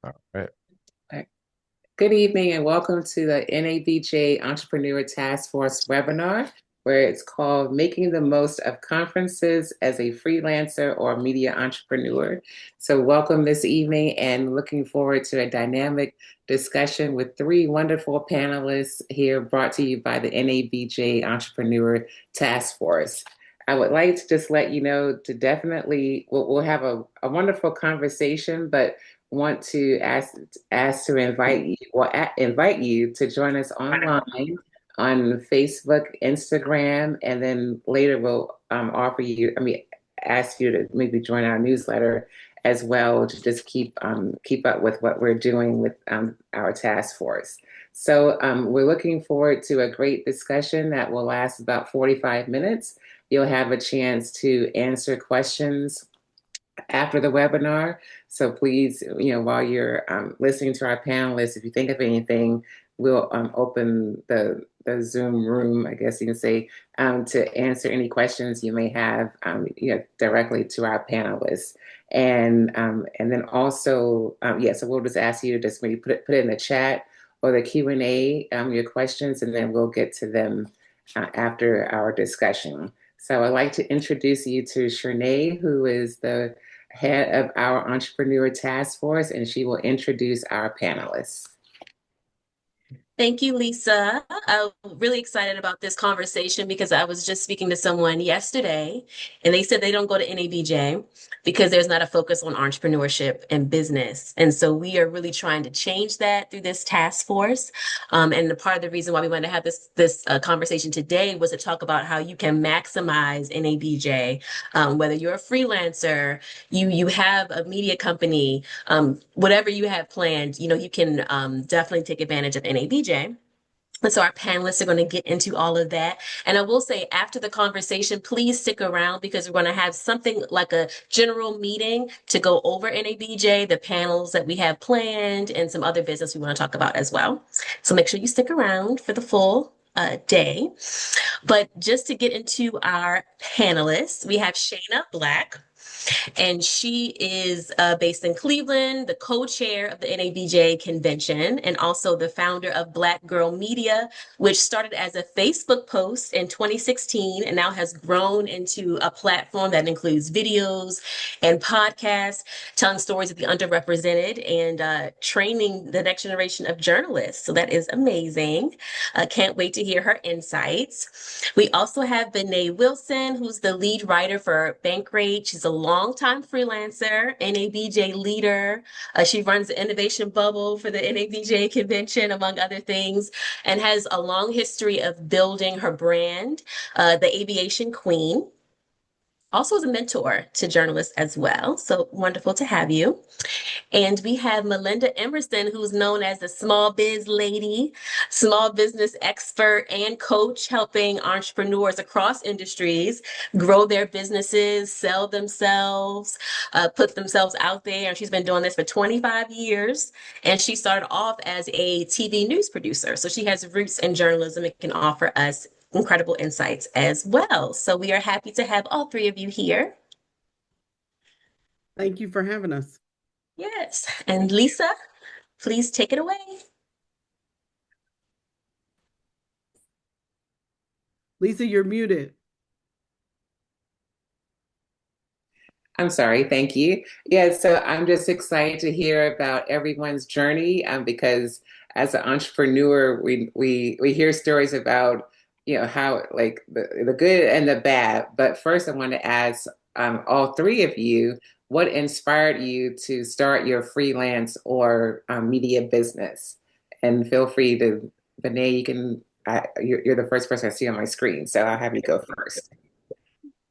All right. Right. Good evening and welcome to the NABJ Entrepreneur Task Force webinar, where it's called Making the Most of Conferences as a Freelancer or Media Entrepreneur. So welcome this evening and looking forward to a dynamic discussion with three wonderful panelists here brought to you by the NABJ Entrepreneur Task Force. I would like to just let you know to definitely, we'll have a wonderful conversation, but want to ask to invite you invite you to join us online on Facebook, Instagram, and then later we'll ask you to maybe join our newsletter as well to just keep up with what we're doing with our task force. So we're looking forward to a great discussion that will last about 45 minutes. You'll have a chance to answer questions after the webinar. So please, while you're listening to our panelists, if you think of anything, we'll open the Zoom room, I guess you can say, to answer any questions you may have, directly to our panelists. And then also, so we'll just ask you to just maybe put it in the chat or the Q&A, your questions, and then we'll get to them after our discussion. So I'd like to introduce you to Shanae, who is the head of our Entrepreneur Task Force, and she will introduce our panelists. Thank you, Lisa. I'm really excited about this conversation because I was just speaking to someone yesterday and they said they don't go to NABJ because there's not a focus on entrepreneurship and business. And so we are really trying to change that through this task force. And the part of the reason why we wanted to have this conversation today was to talk about how you can maximize NABJ, whether you're a freelancer, you have a media company, whatever you have planned, you can definitely take advantage of NABJ. And so our panelists are going to get into all of that. And I will say after the conversation, please stick around because we're going to have something like a general meeting to go over NABJ, the panels that we have planned, and some other business we want to talk about as well. So make sure you stick around for the full day. But just to get into our panelists, we have Shana Black. And she is based in Cleveland, the co-chair of the NABJ convention, and also the founder of Black Girl Media, which started as a Facebook post in 2016 and now has grown into a platform that includes videos and podcasts, telling stories of the underrepresented and training the next generation of journalists. So that is amazing. Can't wait to hear her insights. We also have Benét Wilson, who's the lead writer for Bankrate. She's a longtime freelancer, NABJ leader. She runs the Innovation Bubble for the NABJ convention, among other things, and has a long history of building her brand, the Aviation Queen. Also as a mentor to journalists as well. So wonderful to have you. And we have Melinda Emerson, who's known as the small biz lady, small business expert and coach, helping entrepreneurs across industries grow their businesses, sell themselves, put themselves out there. And she's been doing this for 25 years. And she started off as a TV news producer. So she has roots in journalism and can offer us incredible insights as well. So we are happy to have all three of you here. Thank you for having us. Yes. And Lisa, please take it away. Lisa, you're muted. I'm sorry, thank you. Yeah, so I'm just excited to hear about everyone's journey because as an entrepreneur, we hear stories about how like the good and the bad. But first, I want to ask all three of you what inspired you to start your freelance or media business. And feel free to, Benét, you can. You're the first person I see on my screen, so I'll have you go first.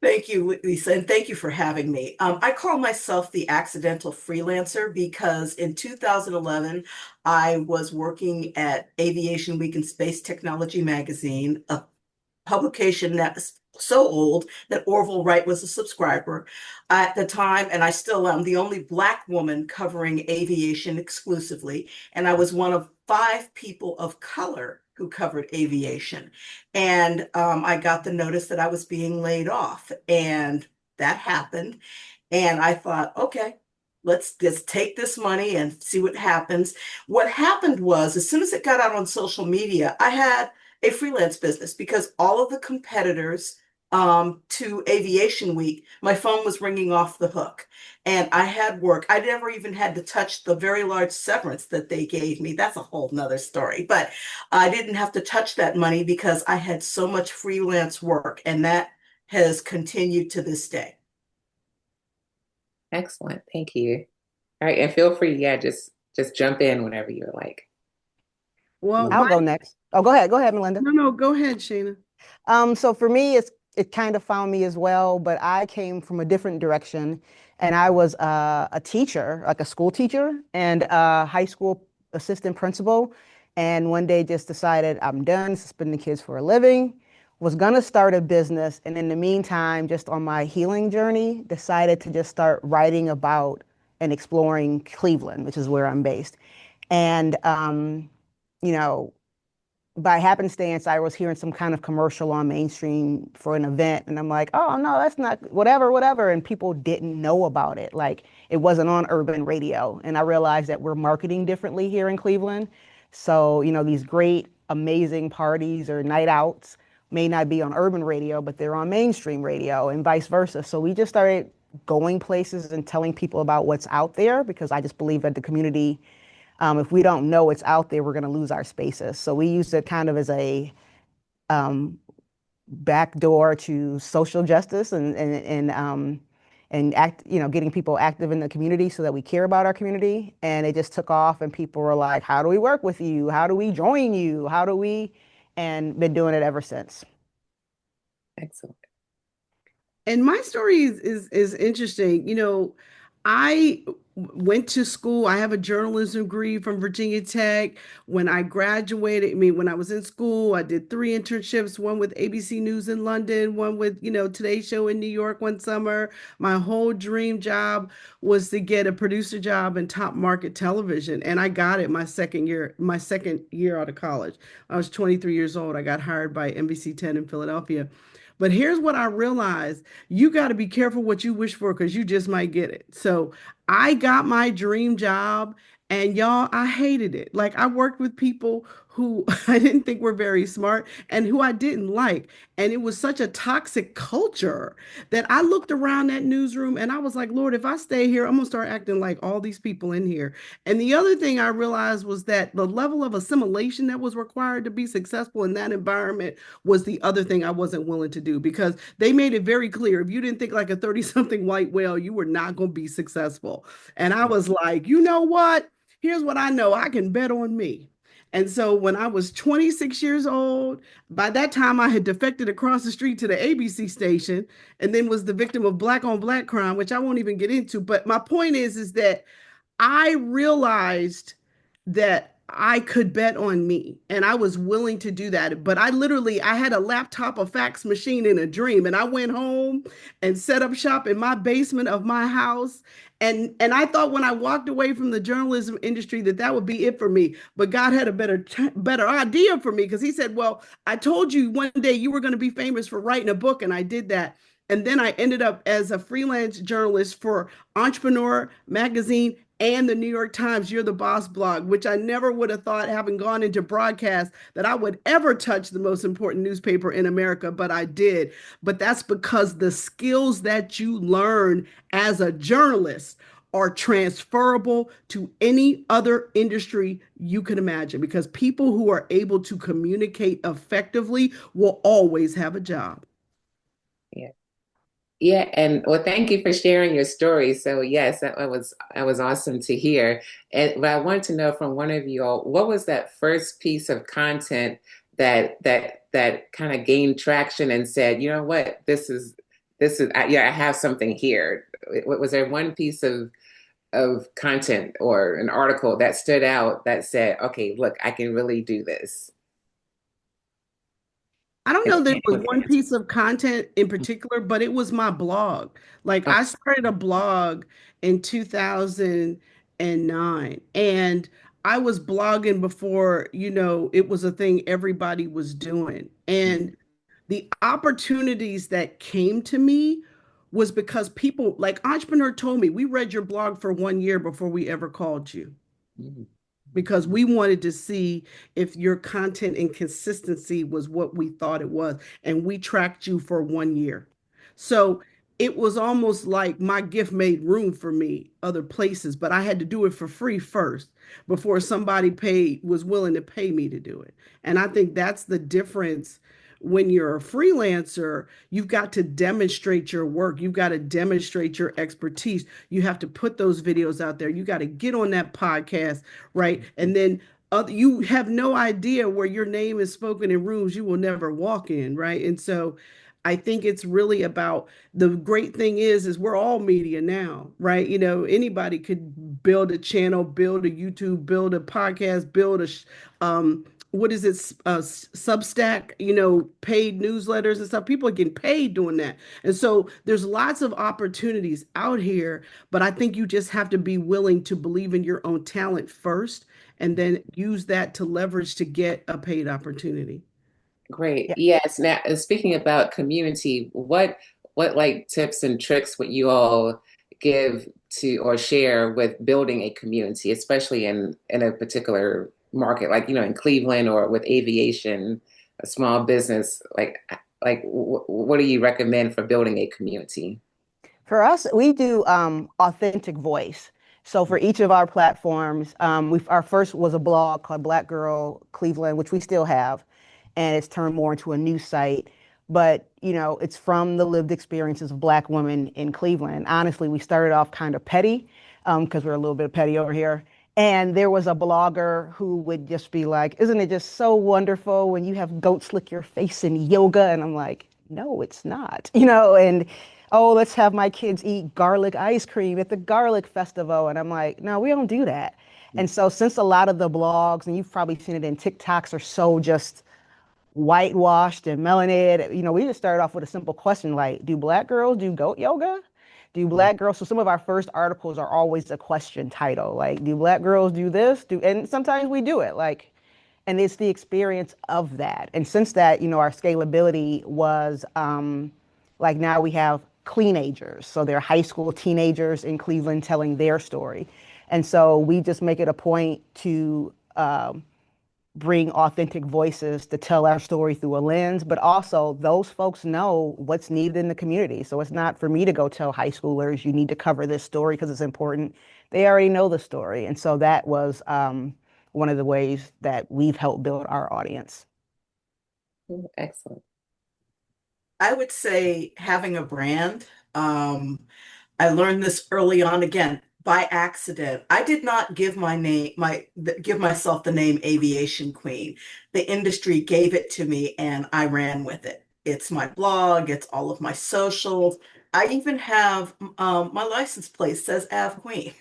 Thank you, Lisa, and thank you for having me. I call myself the accidental freelancer because in 2011, I was working at Aviation Week and Space Technology magazine, a publication that's so old that Orville Wright was a subscriber at the time, and I still am the only Black woman covering aviation exclusively. And I was one of 5 people of color who covered aviation. And I got the notice that I was being laid off, and that happened. And I thought, okay, let's just take this money and see what happens. What happened was, as soon as it got out on social media, I had a freelance business because all of the competitors to Aviation Week, my phone was ringing off the hook. And I had work. I never even had to touch the very large severance that they gave me. That's a whole nother story. But I didn't have to touch that money because I had so much freelance work, and that has continued to this day. Excellent. Thank you. All right, and feel free, yeah, just jump in whenever you're like. Well, I'll go next. Oh, go ahead. Go ahead, Melinda. no, go ahead, Shana. So for me, it kind of found me as well, but I came from a different direction, and I was a teacher, like a school teacher and a high school assistant principal. And one day just decided I'm done suspending kids for a living, was gonna start a business, and in the meantime, just on my healing journey, decided to just start writing about and exploring Cleveland, which is where I'm based. And you know, by happenstance, I was hearing some kind of commercial on mainstream for an event, and I'm like, oh no, that's not whatever, whatever. And people didn't know about it. Like it wasn't on urban radio. And I realized that we're marketing differently here in Cleveland. So, these great, amazing parties or night outs may not be on urban radio, but they're on mainstream radio and vice versa. So we just started going places and telling people about what's out there because I just believe that the community if we don't know it's out there, we're going to lose our spaces. So we use it kind of as a um, backdoor to social justice and getting people active in the community so that we care about our community. And it just took off, and people were like, "How do we work with you? How do we join you? How do we?" And been doing it ever since. Excellent. And my story is interesting. I went to school. I have a journalism degree from Virginia Tech. When I graduated, when I was in school, I did 3 internships, one with ABC News in London, one with, Today Show in New York one summer. My whole dream job was to get a producer job in top market television. And I got it my second year out of college. I was 23 years old. I got hired by NBC 10 in Philadelphia. But here's what I realized. You got to be careful what you wish for because you just might get it. So I got my dream job, and y'all, I hated it. Like I worked with people who I didn't think were very smart and who I didn't like. And it was such a toxic culture that I looked around that newsroom and I was like, Lord, if I stay here, I'm gonna start acting like all these people in here. And the other thing I realized was that the level of assimilation that was required to be successful in that environment was the other thing I wasn't willing to do because they made it very clear if you didn't think like a 30-something white whale, you were not going to be successful. And I was like, you know what? Here's what I know. I can bet on me. And so when I was 26 years old, by that time I had defected across the street to the ABC station and then was the victim of black on black crime, which I won't even get into. But my point is that I realized that I could bet on me and I was willing to do that. But I had a laptop, a fax machine in a dream. And I went home and set up shop in my basement of my house. And I thought when I walked away from the journalism industry that would be it for me. But God had a better idea for me because he said, well, I told you one day you were going to be famous for writing a book. And I did that. And then I ended up as a freelance journalist for Entrepreneur Magazine and the New York Times You're the Boss blog, which I never would have thought, having gone into broadcast, that I would ever touch the most important newspaper in America, but I did. But that's because the skills that you learn as a journalist are transferable to any other industry you can imagine because people who are able to communicate effectively will always have a job. Yeah. Yeah, and well, thank you for sharing your story. So yes, that was awesome to hear. And but I wanted to know from one of you all, what was that first piece of content that kind of gained traction and said, you know what, this is yeah, I have something here. Was there one piece of content or an article that stood out that said, okay, look, I can really do this? I don't know that it was one piece of content in particular, but it was my blog. Like I started a blog in 2009 and I was blogging before, it was a thing everybody was doing. And the opportunities that came to me was because people like Entrepreneur told me, we read your blog for 1 year before we ever called you Mhm. because we wanted to see if your content and consistency was what we thought it was. And we tracked you for 1 year. So it was almost like my gift made room for me other places, but I had to do it for free first before somebody was willing to pay me to do it. And I think that's the difference. When you're a freelancer, you've got to demonstrate your work. You've got to demonstrate your expertise. You have to put those videos out there. You got to get on that podcast, right? And then you have no idea where your name is spoken in rooms you will never walk in, right? And so I think it's really about the great thing is we're all media now, right? You know, anybody could build a channel, build a YouTube, build a podcast, build what is it, Substack, you know, paid newsletters and stuff. People are getting paid doing that. And so there's lots of opportunities out here, but I think you just have to be willing to believe in your own talent first and then use that to leverage to get a paid opportunity. Great. Yeah. Yes. Now, speaking about community, what like tips and tricks would you all give to or share with building a community, especially in a particular market, like in Cleveland or with aviation, a small business, what do you recommend for building a community? For us, we do authentic voice. So for each of our platforms, our first was a blog called Black Girl Cleveland, which we still have, and it's turned more into a news site. But it's from the lived experiences of Black women in Cleveland. Honestly, we started off kind of petty, because we're a little bit petty over here. And there was a blogger who would just be like, "Isn't it just so wonderful when you have goats lick your face in yoga?" And I'm like, "No, it's not." And "Oh, let's have my kids eat garlic ice cream at the garlic festival." And I'm like, "No, we don't do that." And so since a lot of the blogs, and you've probably seen it in TikToks, are so just whitewashed and melanated, we just started off with a simple question like, do Black girls do goat yoga? Do Black girls, so some of our first articles are always a question title, like, do Black girls do this? And sometimes we do it, like, and it's the experience of that. And since that, our scalability was like now we have cleanagers. So they're high school teenagers in Cleveland telling their story. And so we just make it a point to bring authentic voices to tell our story through a lens, but also those folks know what's needed in the community. So it's not for me to go tell high schoolers, you need to cover this story because it's important. They already know the story. And so that was one of the ways that we've helped build our audience. Excellent. I would say having a brand. I learned this early on again by accident. I did not give give myself the name Aviation Queen. The industry gave it to me and I ran with it. It's my blog, it's all of my socials. I even have my license plate says Av Queen.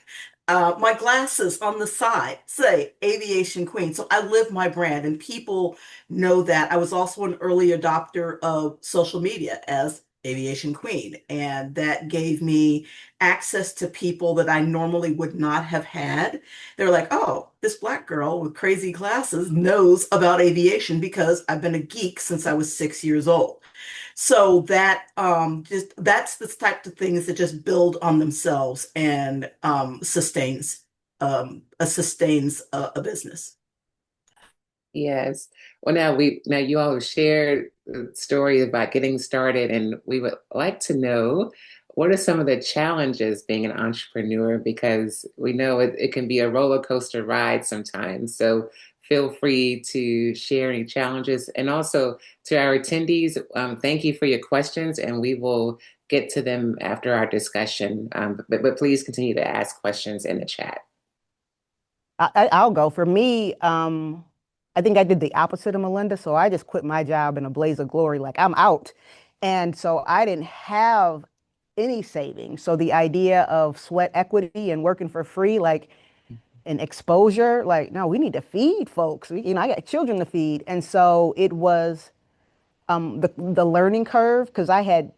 My glasses on the side say Aviation Queen. So I live my brand and people know that. I was also an early adopter of social media as Aviation Queen, and that gave me access to people that I normally would not have had. They're like, oh, this Black girl with crazy glasses knows about aviation because I've been a geek since I was 6 years old. So that that's the type of things that just build on themselves and sustains a business. Yes. Well, now you all have shared the story about getting started, and we would like to know what are some of the challenges being an entrepreneur, because we know it can be a roller coaster ride sometimes. So feel free to share any challenges. And also to our attendees, thank you for your questions, and we will get to them after our discussion. But please continue to ask questions in the chat. I'll go. For me, I think I did the opposite of Melinda. So I just quit my job in a blaze of glory, like I'm out. And so I didn't have any savings. So the idea of sweat equity and working for free, like an exposure, like, no, we need to feed folks. I got children to feed. And so it was the learning curve, because I had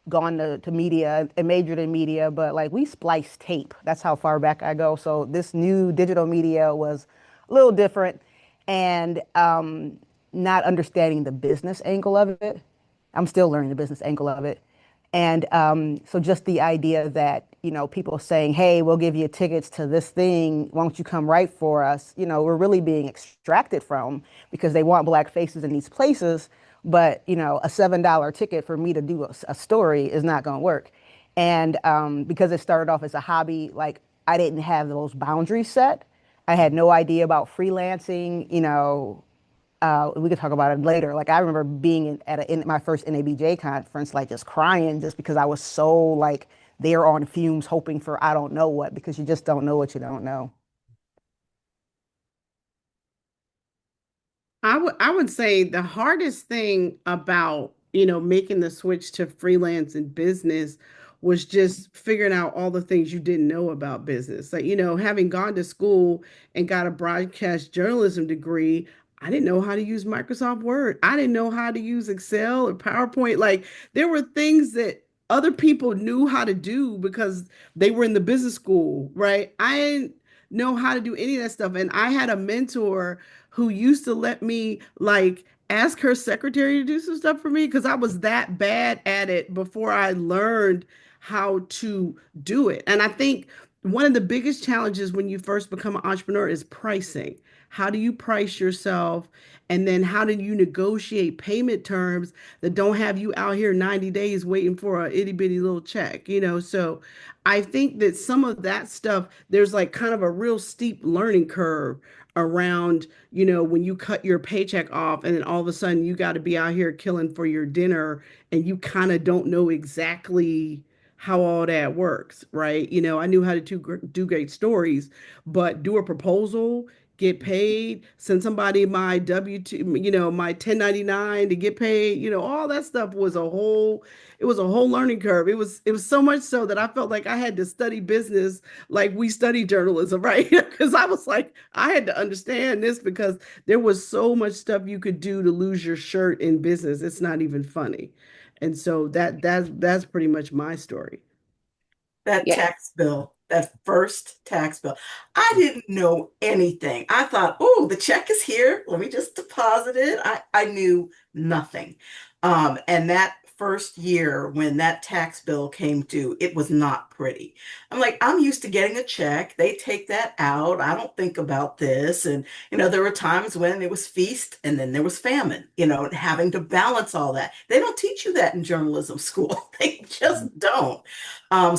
gone to media and majored in media, but like we spliced tape. That's how far back I go. So this new digital media was a little different, and not understanding the business angle of it. I'm still learning the business angle of it. And so just the idea that, people saying, hey, we'll give you tickets to this thing. Why don't you come write for us? We're really being extracted from because they want black faces in these places. But, a $7 ticket for me to do a story is not going to work. And because it started off as a hobby, like I didn't have those boundaries set. I had no idea about freelancing, we could talk about it later. Like I remember being in my first NABJ conference, like just crying just because I was so like there on fumes hoping for I don't know what, because you just don't know what you don't know. I would say the hardest thing about, making the switch to freelance and business was just figuring out all the things you didn't know about business. Like, having gone to school and got a broadcast journalism degree, I didn't know how to use Microsoft Word. I didn't know how to use Excel or PowerPoint. Like, there were things that other people knew how to do because they were in the business school, right? I didn't know how to do any of that stuff. And I had a mentor who used to let me like ask her secretary to do some stuff for me because I was that bad at it before I learned how to do it. And I think one of the biggest challenges when you first become an entrepreneur is pricing. How do you price yourself? And then how do you negotiate payment terms that don't have you out here 90 days waiting for a itty bitty little check, So I think that some of that stuff, there's like kind of a real steep learning curve around, when you cut your paycheck off and then all of a sudden you got to be out here killing for your dinner and you kind of don't know exactly how all that works, right? I knew how to do great stories, but do a proposal, get paid, send somebody my W-2, my 1099 to get paid, all that stuff was a whole learning curve. It was so much so that I felt like I had to study business like we study journalism, right? Because I was like, I had to understand this because there was so much stuff you could do to lose your shirt in business. It's not even funny. And so that's pretty much my story. That Yeah. tax bill, that first tax bill, I didn't know anything. I thought, oh, the check is here. Let me just deposit it. I knew nothing. And that first year when that tax bill came due, it was not pretty. I'm like, I'm used to getting a check. They take that out. I don't think about this. And, there were times when it was feast and then there was famine, and having to balance all that. They don't teach you that in journalism school. They just don't.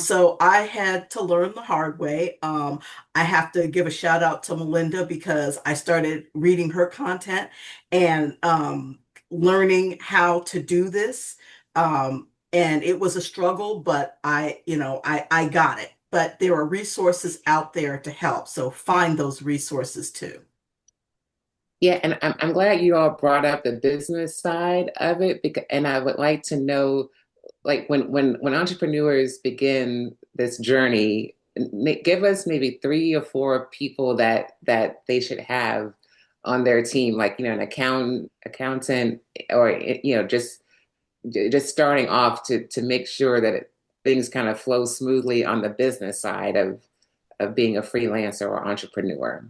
So I had to learn the hard way. I have to give a shout out to Melinda because I started reading her content and learning how to do this. And it was a struggle, but I got it. But there are resources out there to help. So find those resources too. Yeah, and I'm glad you all brought up the business side of it because, and I would like to know, like when entrepreneurs begin this journey, give us maybe 3 or 4 people that they should have on their team, like an accountant, or just starting off to make sure that things kind of flow smoothly on the business side of being a freelancer or entrepreneur.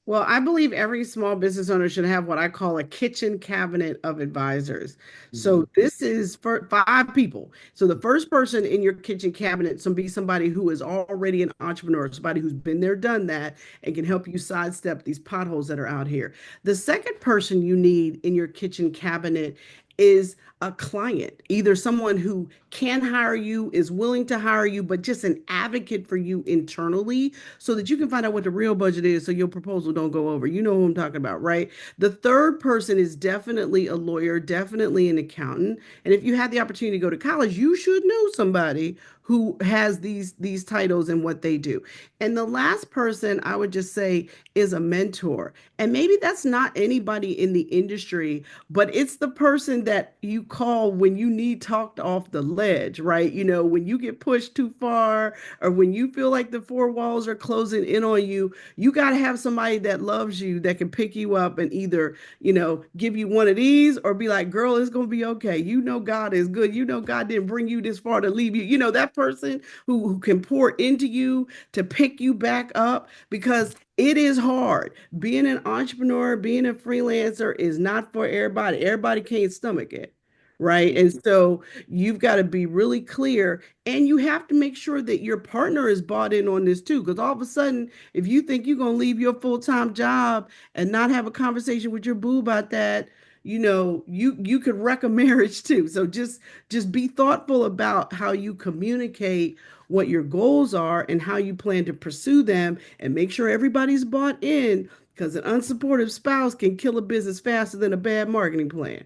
Well, I believe every small business owner should have what I call a kitchen cabinet of advisors. Mhm. So this is for 5 people. So the first person in your kitchen cabinet should be somebody who is already an entrepreneur, somebody who's been there, done that, and can help you sidestep these potholes that are out here. The second person you need in your kitchen cabinet is a client, either someone who can hire you, is willing to hire you, but just an advocate for you internally so that you can find out what the real budget is so your proposal don't go over. You know who I'm talking about, right? The third person is definitely a lawyer, definitely an accountant. And if you had the opportunity to go to college, you should know somebody who has these titles and what they do. And the last person I would just say is a mentor. And maybe that's not anybody in the industry, but it's the person that you call when you need talked off the ledge, right? When you get pushed too far or when you feel like the 4 walls are closing in on you, you got to have somebody that loves you that can pick you up and either, give you one of these or be like, girl, it's going to be okay. God is good. God didn't bring you this far to leave you. That person who can pour into you to pick you back up because it is hard. Being an entrepreneur, being a freelancer is not for everybody. Everybody can't stomach it. right? And so you've got to be really clear, and you have to make sure that your partner is bought in on this too. Because all of a sudden, if you think you're going to leave your full-time job and not have a conversation with your boo about that, you could wreck a marriage too. So just be thoughtful about how you communicate what your goals are and how you plan to pursue them, and make sure everybody's bought in, because an unsupportive spouse can kill a business faster than a bad marketing plan.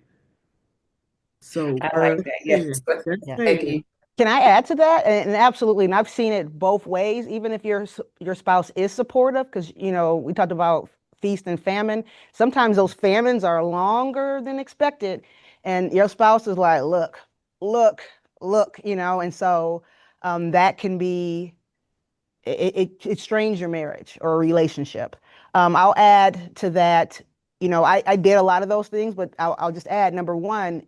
So I like Or, that. yeah, Yes. that's yeah. Thank you. major. Can I add to that? And absolutely, and I've seen it both ways. Even if your spouse is supportive, because we talked about feast and famine. Sometimes those famines are longer than expected, and your spouse is like, "Look, look, look," and so that can be it strains your marriage or relationship. I'll add to that. I did a lot of those things, but I'll just add number one,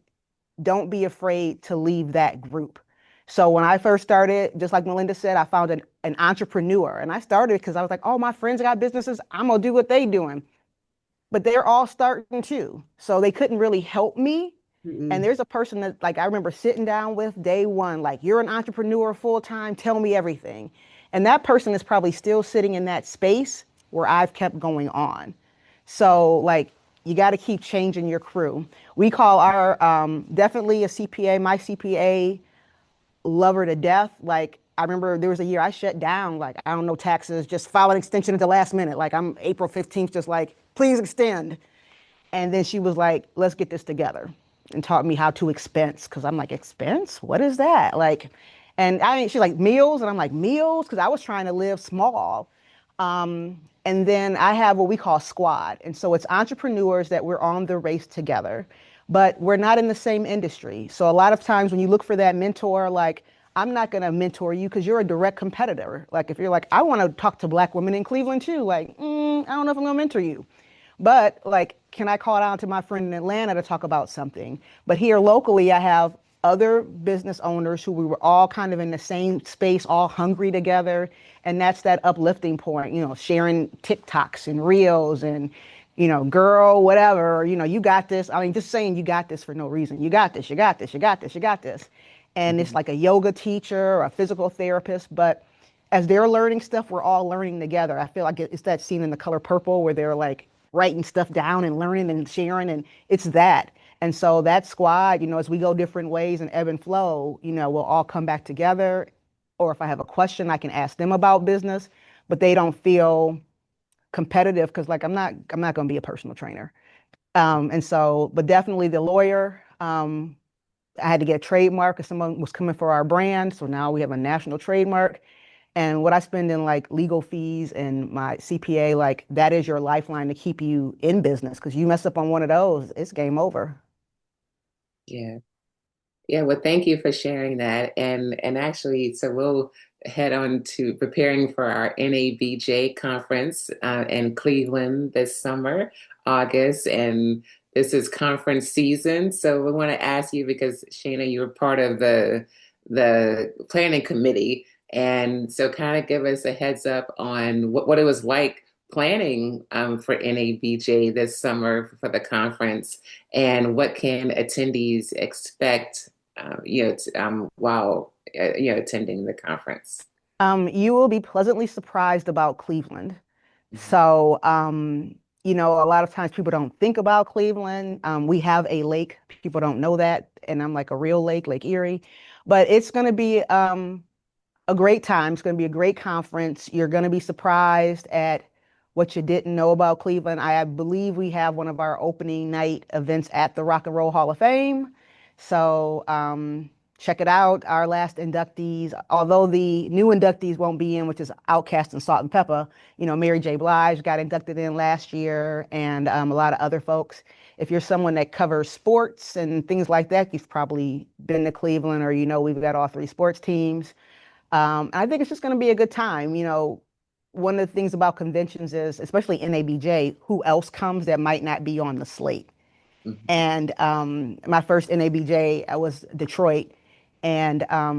don't be afraid to leave that group. So when I first started, just like Melinda said, I found an entrepreneur, and I started because I was like, oh, my friends got businesses. I'm gonna do what they doing. But they're all starting too. So they couldn't really help me. And Mm-mm. there's a person that like I remember sitting down with day one, like, you're an entrepreneur full time, tell me everything. And that person is probably still sitting in that space where I've kept going on. So like you got to keep changing your crew. We call our definitely a CPA, my CPA, love her to death. Like I remember there was a year I shut down, like I don't know taxes, just file an extension at the last minute. Like I'm April 15th, just like, please extend. And then she was like, let's get this together, and taught me how to expense. Cause I'm like, expense? What is that? Like, and she's like, meals. And I'm like, meals? Cause I was trying to live small. And then I have what we call squad. And so it's entrepreneurs that we're on the race together, but we're not in the same industry. So a lot of times when you look for that mentor, like, I'm not going to mentor you because you're a direct competitor. Like, if you're like, I want to talk to Black women in Cleveland too, like, I don't know if I'm going to mentor you. But like, can I call out to my friend in Atlanta to talk about something? But here locally, I have other business owners who we were all kind of in the same space, all hungry together. And that's that uplifting point, sharing TikToks and reels and, girl, whatever, you got this. I mean, just saying you got this for no reason. You got this, you got this, you got this, you got this. And it's Mhm. like a yoga teacher or a physical therapist, but as they're learning stuff, we're all learning together. I feel like it's that scene in The Color Purple where they're like writing stuff down and learning and sharing, and it's that. And so that squad, as we go different ways and ebb and flow, we'll all come back together. Or if I have a question, I can ask them about business, but they don't feel competitive because like I'm not going to be a personal trainer. And so, but definitely the lawyer. I had to get a trademark because someone was coming for our brand. So now we have a national trademark. And what I spend in like legal fees and my CPA, like that is your lifeline to keep you in business. Because you mess up on one of those, it's game over. Yeah. Yeah, well, thank you for sharing that. And actually, so we'll head on to preparing for our NABJ conference in Cleveland this summer, August, and this is conference season. So we want to ask you because Shana, you were part of the planning committee, and so kind of give us a heads up on what it was like planning for NABJ this summer for the conference, and what can attendees expect while attending the conference. You will be pleasantly surprised about Cleveland. So, a lot of times people don't think about Cleveland. We have a lake. People don't know that. And I'm like a real lake, Lake Erie. But it's going to be a great time. It's going to be a great conference. You're going to be surprised at what you didn't know about Cleveland. I believe we have one of our opening night events at the Rock and Roll Hall of Fame. So check it out. Our last inductees, although the new inductees won't be in, which is Outkast and Salt and Pepper, Mary J. Blige got inducted in last year, and a lot of other folks. If you're someone that covers sports and things like that, you've probably been to Cleveland, or we've got all three sports teams. I think it's just going to be a good time. One of the things about conventions is, especially NABJ, who else comes that might not be on the slate. Mhm. And my first NABJ, I was Detroit, and I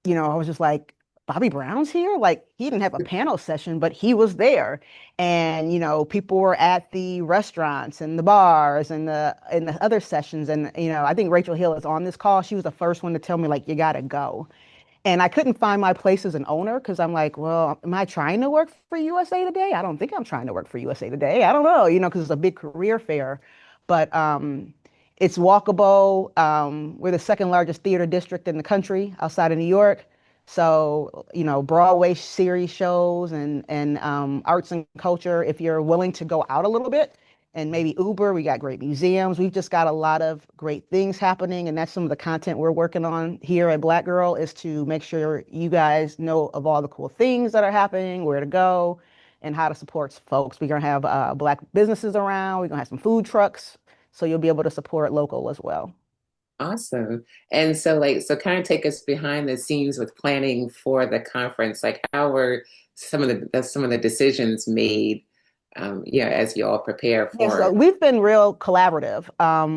was just like, Bobby Brown's here? Like he didn't have a panel session, but he was there. And, people were at the restaurants and the bars and the other sessions. And, I think Rachel Hill is on this call. She was the first one to tell me like, you gotta go. And I couldn't find my place as an owner because I'm like, well, am I trying to work for USA Today? I don't think I'm trying to work for USA Today. I don't know, because it's a big career fair. But it's walkable. We're the second largest theater district in the country outside of New York. So, Broadway series shows and arts and culture. If you're willing to go out a little bit and maybe Uber, we got great museums. We've just got a lot of great things happening. And that's some of the content we're working on here at Black Girl is to make sure you guys know of all the cool things that are happening, where to go, and how to support folks. We're going to have Black businesses around. We're going to have some food trucks. So you'll be able to support local as well. Awesome. And so kind of take us behind the scenes with planning for the conference. Like how were some of the decisions made, as you all prepare for Yeah, so we've been real collaborative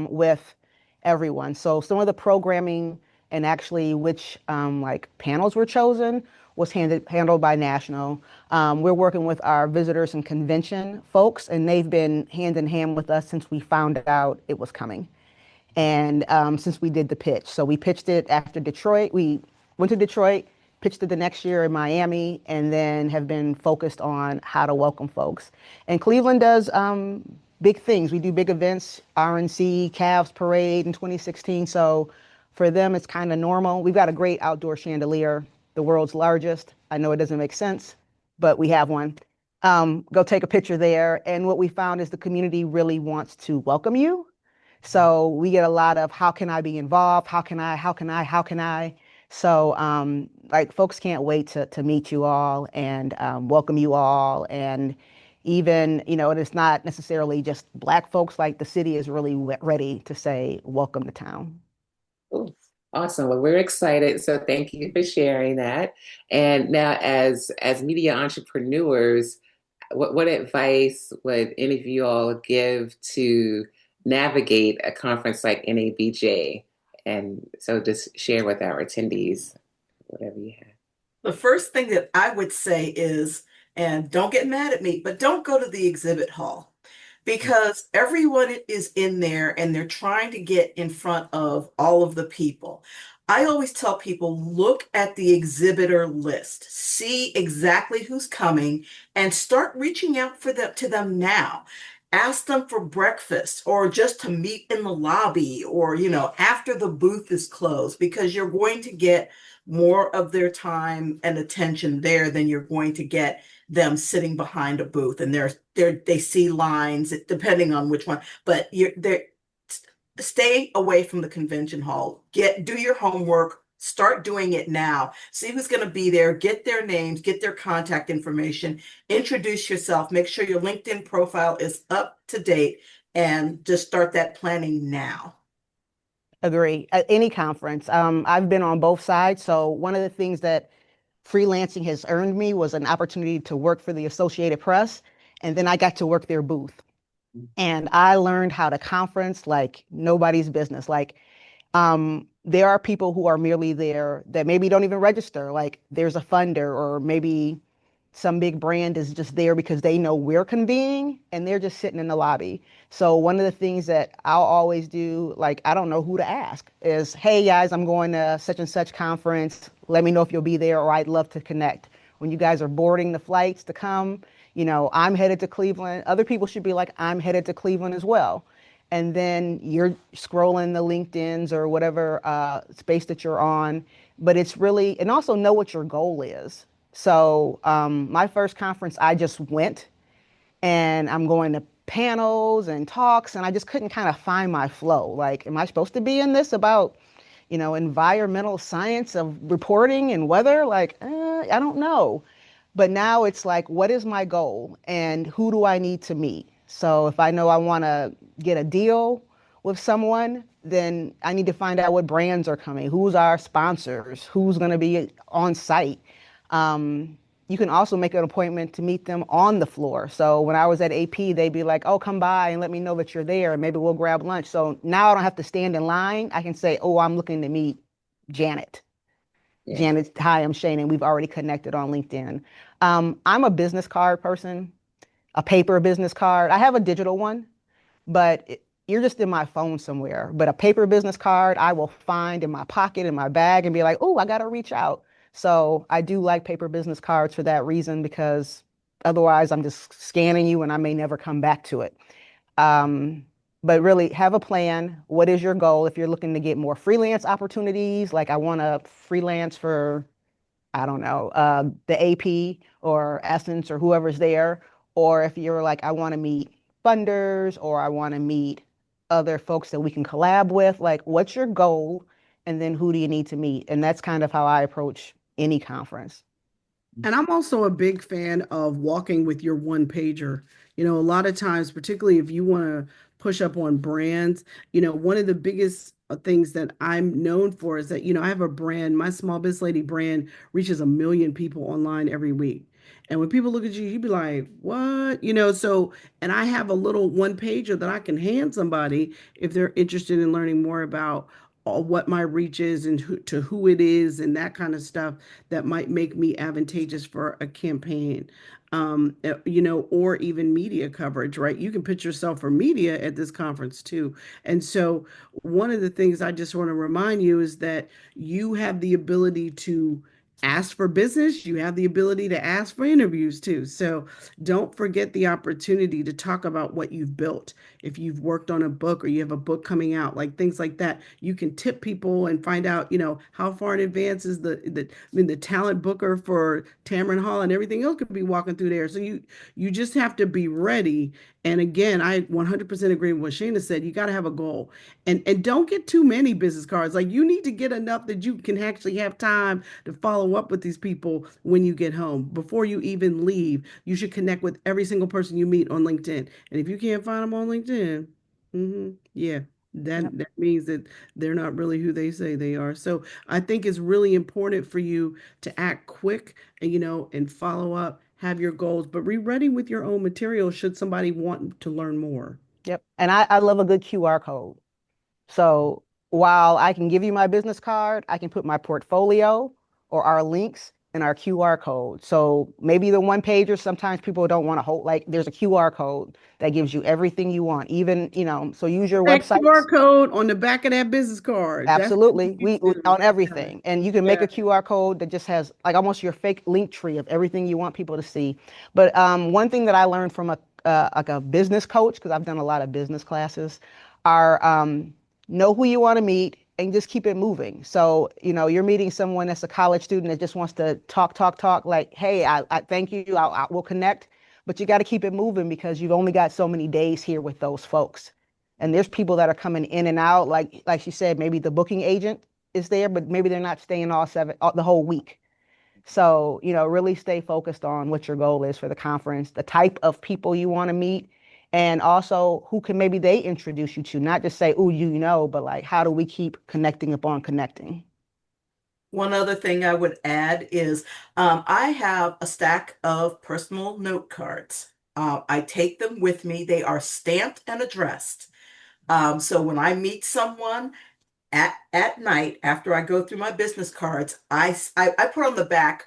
with everyone. So some of the programming and actually which like panels were chosen was handled by National. We're working with our visitors and convention folks, and they've been hand in hand with us since we found out it was coming. And since we did the pitch. So we pitched it after Detroit. We went to Detroit, pitched it the next year in Miami, and then have been focused on how to welcome folks. And Cleveland does big things. We do big events, RNC, Cavs Parade in 2016. So for them, it's kind of normal. We've got a great outdoor chandelier, the world's largest. I know it doesn't make sense, but we have one. Go take a picture there. And what we found is the community really wants to welcome you. So we get a lot of how can I be involved? How can I? So like folks can't wait to meet you all and welcome you all. And even, and it's not necessarily just Black folks, like the city is really ready to say, welcome to town. Ooh, awesome. Well, we're excited. So thank you for sharing that. And now as media entrepreneurs, what advice would any of you all give to navigate a conference like NABJ? And so just share with our attendees whatever you have. The first thing that I would say is, and don't get mad at me, but don't go to the exhibit hall because everyone is in there and they're trying to get in front of all of the people. I always tell people, look at the exhibitor list, see exactly who's coming, and start reaching out to them now. Ask them for breakfast or just to meet in the lobby or, after the booth is closed, because you're going to get more of their time and attention there than you're going to get them sitting behind a booth and they see lines depending on which one, but they're stay away from the convention hall. Do your homework. Start doing it now. See who's going to be there. Get their names, get their contact information, introduce yourself, make sure your LinkedIn profile is up to date, and just start that planning now. Agree. At any conference. I've been on both sides. So one of the things that freelancing has earned me was an opportunity to work for the Associated Press. And then I got to work their booth. And I learned how to conference like nobody's business. Like there are people who are merely there that maybe don't even register. Like there's a funder or maybe some big brand is just there because they know we're convening and they're just sitting in the lobby. So one of the things that I'll always do, like I don't know who to ask, is, hey guys, I'm going to such and such conference. Let me know if you'll be there or I'd love to connect. When you guys are boarding the flights to come, I'm headed to Cleveland. Other people should be like, I'm headed to Cleveland as well. And then you're scrolling the LinkedIn's or whatever space that you're on. But it's really, and also know what your goal is. So my first conference, I just went and I'm going to panels and talks and I just couldn't kind of find my flow. Like, am I supposed to be in this about, environmental science of reporting and weather? Like, I don't know. But now it's like, what is my goal and who do I need to meet? So if I know I want to get a deal with someone, then I need to find out what brands are coming, who's our sponsors, who's going to be on site. You can also make an appointment to meet them on the floor. So when I was at AP, they'd be like, oh, come by and let me know that you're there and maybe we'll grab lunch. So now I don't have to stand in line. I can say, oh, I'm looking to meet Janet. Yeah. Janet, hi, I'm Shane, and we've already connected on LinkedIn. I'm a business card person, a paper business card. I have a digital one, but you're just in my phone somewhere. But a paper business card, I will find in my pocket, in my bag, and be like, oh, I got to reach out. So I do like paper business cards for that reason, because otherwise I'm just scanning you and I may never come back to it. Um, but really have a plan. What is your goal? If you're looking to get more freelance opportunities, like I want to freelance for, I don't know, the AP or Essence or whoever's there. Or if you're like, I want to meet funders or I want to meet other folks that we can collab with, like what's your goal? And then who do you need to meet? And that's kind of how I approach any conference. And I'm also a big fan of walking with your one pager. A lot of times, particularly if you want to push up on brands, one of the biggest things that I'm known for is that, I have a brand, my Small Biz Lady brand reaches 1 million people online every week. And when people look at you, you'd be like, what? And I have a little one pager that I can hand somebody if they're interested in learning more about what my reach is and who it is and that kind of stuff that might make me advantageous for a campaign, or even media coverage, right? You can pitch yourself for media at this conference too. And so, one of the things I just want to remind you is that you have the ability to ask for business, you have the ability to ask for interviews too. So, don't forget the opportunity to talk about what you've built. If you've worked on a book or you have a book coming out, like things like that, you can tip people and find out, how far in advance is the talent booker for Tamron Hall, and everything else could be walking through there. So you just have to be ready. And again, I 100% agree with what Shana said. You got to have a goal, and don't get too many business cards. Like you need to get enough that you can actually have time to follow up with these people when you get home. Before you even leave, you should connect with every single person you meet on LinkedIn. And if you can't find them on LinkedIn, yeah, Yep. that means that they're not really who they say they are. So I think it's really important for you to act quick and and follow up, have your goals, but be ready with your own material should somebody want to learn more. Yep. And I love a good QR code. So while I can give you my business card, I can put my portfolio or our links in our QR code. So maybe the one pager, sometimes people don't want to hold, like there's a QR code that gives you everything you want, even, so use your That QR websites. code on the back of that business card. That's what Absolutely. you We do. on everything. And you can make Yeah. a QR code that just has like almost your fake link tree of everything you want people to see. But one thing that I learned from like a business coach, because I've done a lot of business classes, are know who you want to meet and just keep it moving. So, you're meeting someone that's a college student that just wants to talk, like, hey, I thank you, I will connect. But you got to keep it moving because you've only got so many days here with those folks. And there's people that are coming in and out, like she said, maybe the booking agent is there, but maybe they're not staying the whole week. So, really stay focused on what your goal is for the conference, the type of people you want to meet, and also who can maybe they introduce you to, not just say, oh, but like, how do we keep connecting upon connecting? One other thing I would add is I have a stack of personal note cards. I take them with me. They are stamped and addressed. So when I meet someone at night after I go through my business cards, I put on the back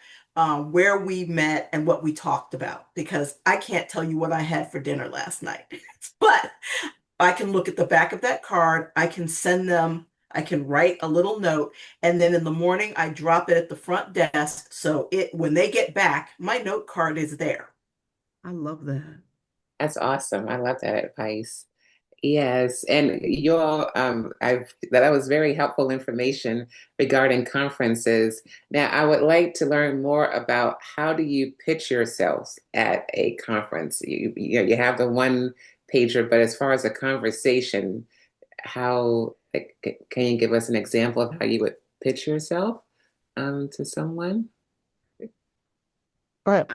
where we met and what we talked about because I can't tell you what I had for dinner last night. But I can look at the back of that card. I can send them, I can write a little note, and then in the morning I drop it at the front desk. So when they get back, my note card is there. I love that. That's awesome. I love that advice. Yes, and that was very helpful information regarding conferences. Now, I would like to learn more about how do you pitch yourselves at a conference? You have the one pager, but as far as a conversation, how can you give us an example of how you would pitch yourself to someone? Go ahead.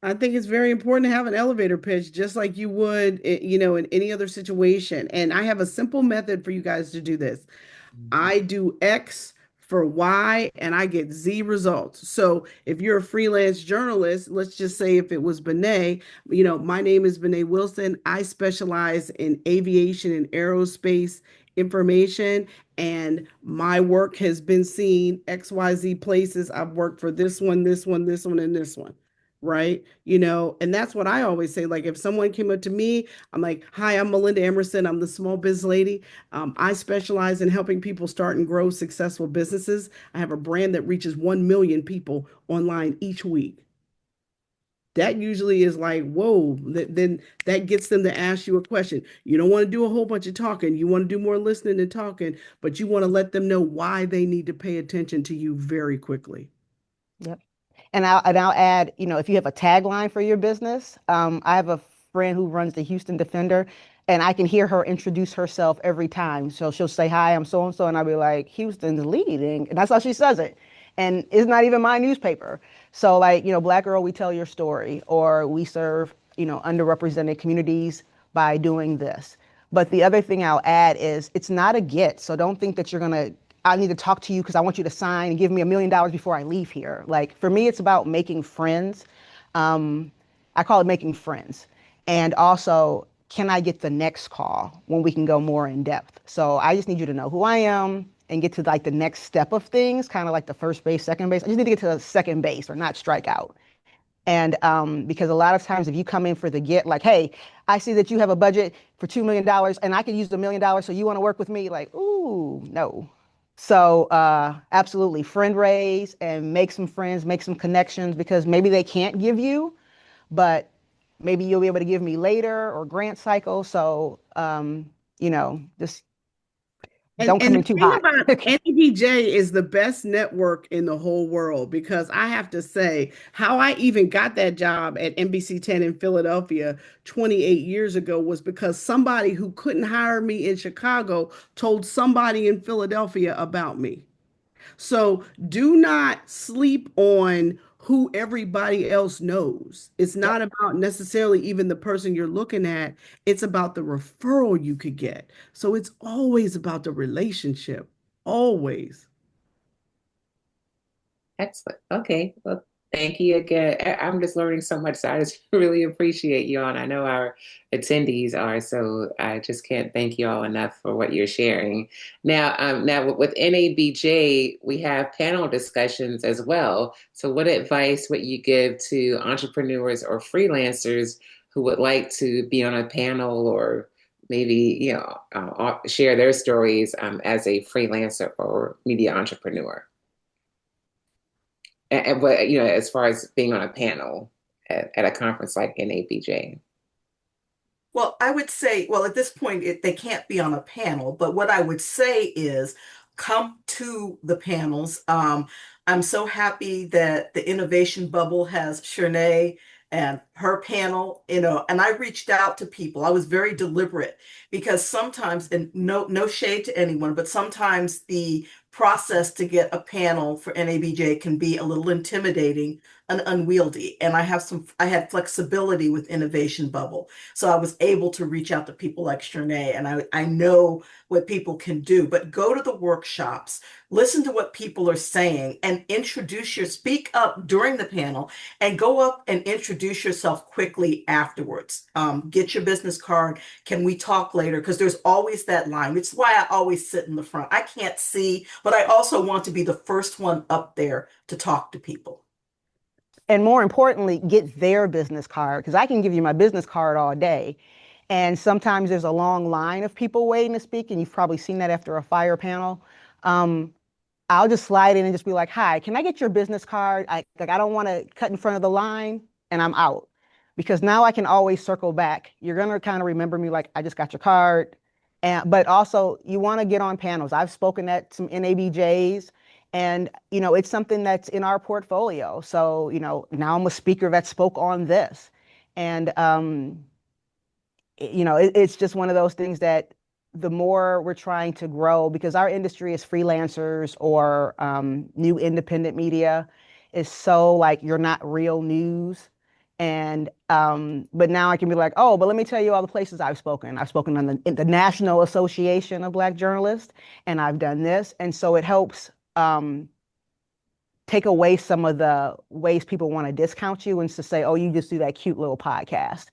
I think it's very important to have an elevator pitch, just like you would, in any other situation. And I have a simple method for you guys to do this. I do X for Y and I get Z results. So if you're a freelance journalist, let's just say if it was Benét, my name is Benét Wilson. I specialize in aviation and aerospace information, and my work has been seen XYZ places. I've worked for this one, this one, this one, and this one. Right. And that's what I always say. Like, if someone came up to me, I'm like, hi, I'm Melinda Emerson. I'm the small biz lady. I specialize in helping people start and grow successful businesses. I have a brand that reaches 1 million people online each week. That usually is like, whoa, then that gets them to ask you a question. You don't want to do a whole bunch of talking. You want to do more listening and talking, but you want to let them know why they need to pay attention to you very quickly. Yep. And I'll add, if you have a tagline for your business, I have a friend who runs the Houston Defender, and I can hear her introduce herself every time. So she'll say, "Hi, I'm so and so," and I'll be like, "Houston's leading," and that's how she says it. And it's not even my newspaper. So like, Black Girl, we tell your story, or we serve, underrepresented communities by doing this. But the other thing I'll add is it's not a get. So don't think that I need to talk to you because I want you to sign and give me $1 million before I leave here. Like, for me, it's about making friends. I call it making friends. And also, can I get the next call when we can go more in depth? So I just need you to know who I am and get to like the next step of things, kind of like the first base, second base. I just need to get to the second base or not strike out. And because a lot of times if you come in for the get, like, hey, I see that you have a budget for $2 million and I can use the $1 million, so you want to work with me? Like, ooh, no. So absolutely friend raise and make some friends, make some connections, because maybe they can't give you, but maybe you'll be able to give me later, or grant cycle. So, just don't come And in the too thing hot. about NABJ is the best network in the whole world, because I have to say, how I even got that job at NBC 10 in Philadelphia 28 years ago was because somebody who couldn't hire me in Chicago told somebody in Philadelphia about me. So do not sleep on who everybody else knows. It's not about necessarily even the person you're looking at, it's about the referral you could get. So it's always about the relationship, always. Excellent. Okay. Well, thank you again. I'm just learning so much, so I just really appreciate you all. And I know our attendees are, so I just can't thank you all enough for what you're sharing. Now with NABJ, we have panel discussions as well. So what advice would you give to entrepreneurs or freelancers who would like to be on a panel, or maybe, share their stories as a freelancer or media entrepreneur? And but as far as being on a panel at a conference like NABJ. Well, I would say, well, at this point, they can't be on a panel, but what I would say is come to the panels. I'm so happy that the Innovation Bubble has Shanae and her panel, and I reached out to people. I was very deliberate because sometimes, and no shade to anyone, but sometimes the process to get a panel for NABJ can be a little intimidating and unwieldy. And I had flexibility with Innovation Bubble. So I was able to reach out to people like Shanae, and I know what people can do. But go to the workshops, listen to what people are saying, and speak up during the panel, and go up and introduce yourself quickly afterwards. Get your business card. Can we talk later? Because there's always that line. It's why I always sit in the front. I can't see, but I also want to be the first one up there to talk to people. And more importantly, get their business card, because I can give you my business card all day. And sometimes there's a long line of people waiting to speak, and you've probably seen that after a fire panel. Um, I'll just slide in and just be like, "Hi, can I get your business card? I don't want to cut in front of the line," and I'm out. Because now I can always circle back. You're gonna kind of remember me like, "I just got your card." But also you want to get on panels. I've spoken at some NABJs, and it's something that's in our portfolio. So, now I'm a speaker that spoke on this. And it's just one of those things that the more we're trying to grow, because our industry is freelancers or new independent media, is so like you're not real news. And but now I can be like, oh, but let me tell you all the places I've spoken. I've spoken on the National Association of Black Journalists, and I've done this. And so it helps take away some of the ways people want to discount you, and to say, oh, you just do that cute little podcast,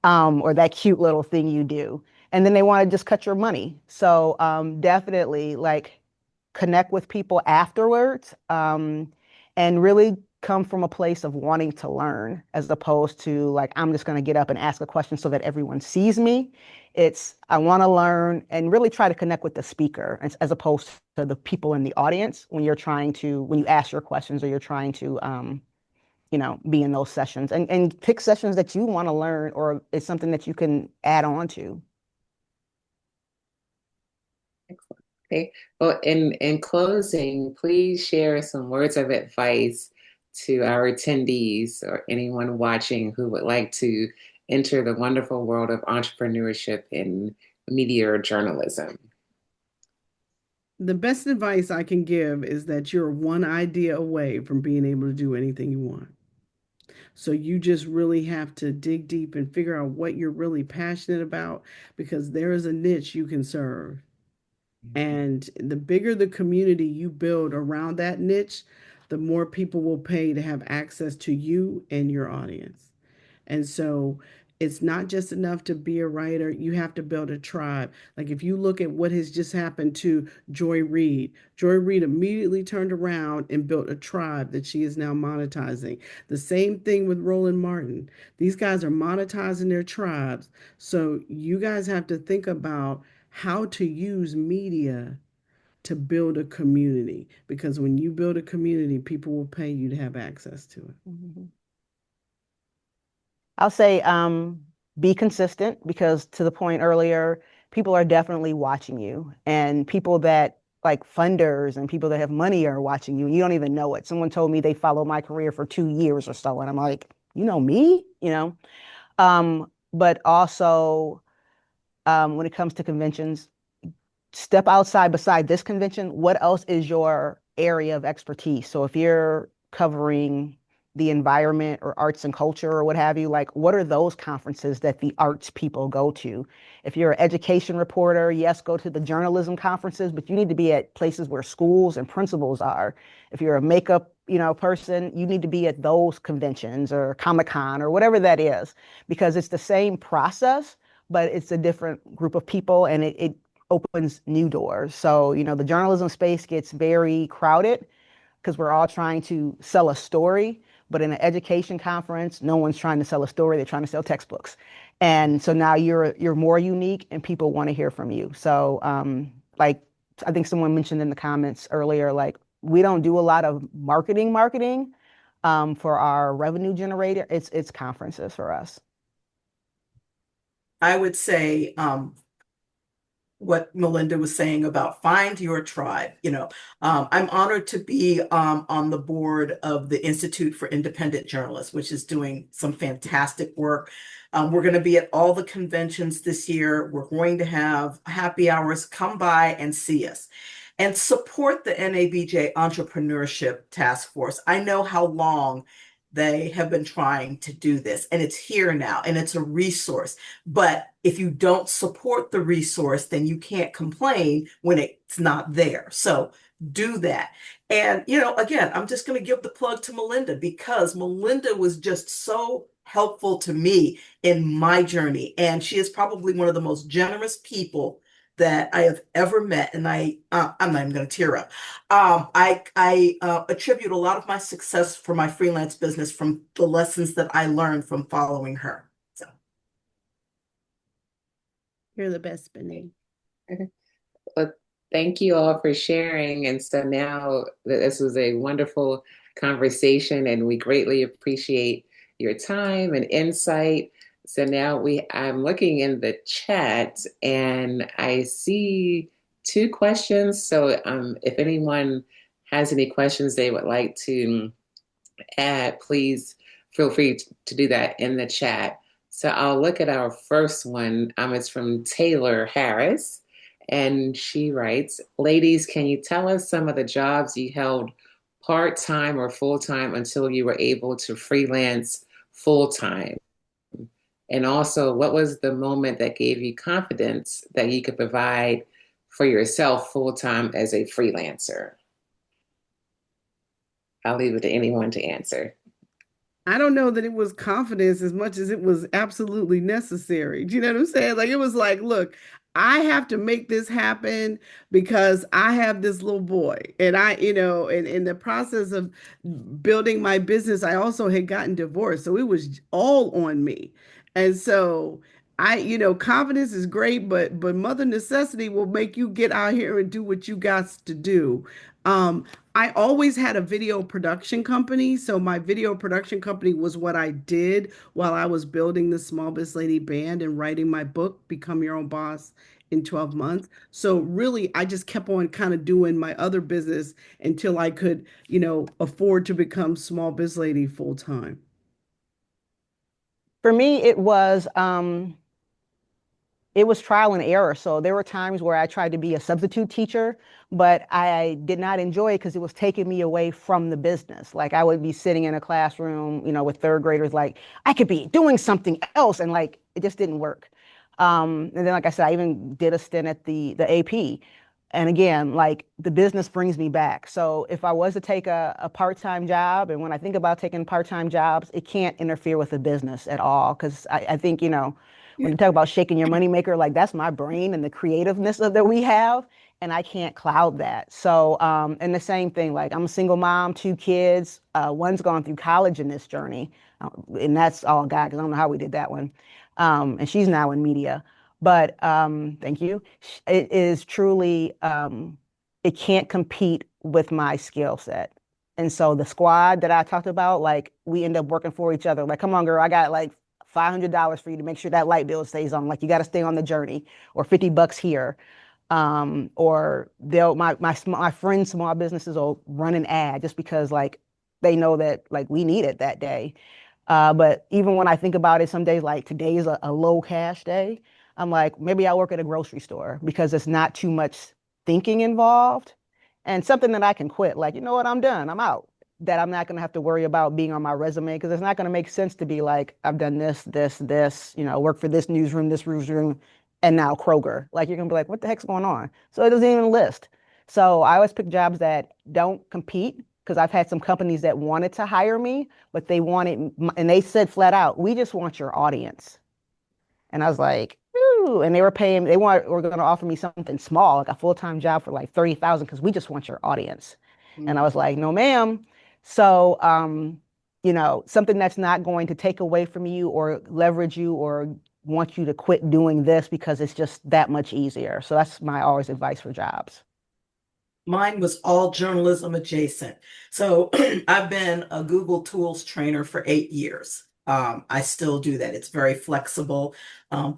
or that cute little thing you do. and then they want to just cut your money. So definitely like connect with people afterwards, and really come from a place of wanting to learn as opposed to like, I'm just going to get up and ask a question so that everyone sees me. It's, I want to learn and really try to connect with the speaker as opposed to the people in the audience when you're trying to, when you ask your questions or you're trying to, be in those sessions, and pick sessions that you want to learn or it's something that you can add on to. Excellent. Okay. Well, in closing, please share some words of advice to our attendees or anyone watching who would like to enter the wonderful world of entrepreneurship in media or journalism. The best advice I can give is that you're one idea away from being able to do anything you want. So you just really have to dig deep and figure out what you're really passionate about, because there is a niche you can serve. And the bigger the community you build around that niche, the more people will pay to have access to you and your audience. And so it's not just enough to be a writer. You have to build a tribe. Like if you look at what has just happened to Joy Reid immediately turned around and built a tribe that she is now monetizing. The same thing with Roland Martin. These guys are monetizing their tribes. So you guys have to think about how to use media to build a community, because when you build a community, people will pay you to have access to it. Mm-hmm. I'll say be consistent, because to the point earlier, people are definitely watching you, and people that like funders and people that have money are watching you and you don't even know it. Someone told me they follow my career for 2 years or so, and I'm like, you know me, but also when it comes to conventions, step outside beside this convention. What else is your area of expertise? So if you're covering the environment or arts and culture or what have you, like what are those conferences that the arts people go to? If you're an education reporter, yes, go to the journalism conferences, but you need to be at places where schools and principals are. If you're a makeup, person, you need to be at those conventions or Comic-Con or whatever that is, because it's the same process, but it's a different group of people, and it opens new doors. So, the journalism space gets very crowded because we're all trying to sell a story. But in an education conference, no one's trying to sell a story. They're trying to sell textbooks. And so now you're more unique and people want to hear from you. So like I think someone mentioned in the comments earlier, like we don't do a lot of marketing for our revenue generator. It's conferences for us. I would say what Melinda was saying about find your tribe. I'm honored to be on the board of the Institute for Independent Journalists, which is doing some fantastic work. We're going to be at all the conventions this year. We're going to have happy hours. Come by and see us and support the NABJ Entrepreneurship Task Force. I know how long they have been trying to do this, and it's here now, and it's a resource. But if you don't support the resource, then you can't complain when it's not there. So do that. And, again, I'm just going to give the plug to Melinda, because Melinda was just so helpful to me in my journey. And she is probably one of the most generous people that I have ever met, and I'm not even going to tear up. I attribute a lot of my success for my freelance business from the lessons that I learned from following her. So You're the best, Benét. Well, thank you all for sharing. And so now this was a wonderful conversation, and we greatly appreciate your time and insight. So now I'm looking in the chat and I see 2 questions. So if anyone has any questions they would like to add, please feel free to do that in the chat. So I'll look at our first one. It's from Taylor Harris. And she writes, ladies, can you tell us some of the jobs you held part-time or full-time until you were able to freelance full-time? And also, what was the moment that gave you confidence that you could provide for yourself full-time as a freelancer? I'll leave it to anyone to answer. I don't know that it was confidence as much as it was absolutely necessary. Do you know what I'm saying? Like it was like, look, I have to make this happen because I have this little boy. And and in the process of building my business, I also had gotten divorced. So it was all on me. And so confidence is great, but mother necessity will make you get out here and do what you got to do. Um, I always had a video production company. So my video production company was what I did while I was building the Small Biz Lady band and writing my book, Become Your Own Boss in 12 months. So really, I just kept on kind of doing my other business until I could, afford to become Small Biz Lady full time. For me, it was trial and error. So there were times where I tried to be a substitute teacher, but I did not enjoy it because it was taking me away from the business. Like I would be sitting in a classroom, with third graders, like I could be doing something else, and like it just didn't work. And then, like I said, I even did a stint at the AP. And again, like the business brings me back. So if I was to take a part-time job, and when I think about taking part-time jobs, it can't interfere with the business at all. Because I think, when you talk about shaking your moneymaker, like that's my brain and the creativeness that we have, and I can't cloud that. So, and the same thing, like I'm a single mom, two kids. One's gone through college in this journey, and that's all God, because I don't know how we did that one. And she's now in media. But thank you. It is truly, it can't compete with my skill set. And so the squad that I talked about, like we end up working for each other. Like, come on, girl, I got like $500 for you to make sure that light bill stays on. Like you got to stay on the journey, or $50 here. Or my friends' small businesses will run an ad just because like they know that like we need it that day. But even when I think about it, some days like today is a low cash day. I'm like, maybe I work at a grocery store because it's not too much thinking involved and something that I can quit. Like, you know what, I'm done. I'm out. That I'm not going to have to worry about being on my resume because it's not going to make sense to be like, I've done this, work for this newsroom, and now Kroger. Like, you're going to be like, what the heck's going on? So it doesn't even list. So I always pick jobs that don't compete because I've had some companies that wanted to hire me, but they wanted, and they said flat out, we just want your audience. And I was like, ooh, and they were going to offer me something small, like a full-time job for like 30,000 because we just want your audience. And I was like, no, ma'am. So, something that's not going to take away from you or leverage you or want you to quit doing this because it's just that much easier. So that's my always advice for jobs. Mine was all journalism adjacent. So I've been a Google Tools trainer for 8 years. I still do that. It's very flexible,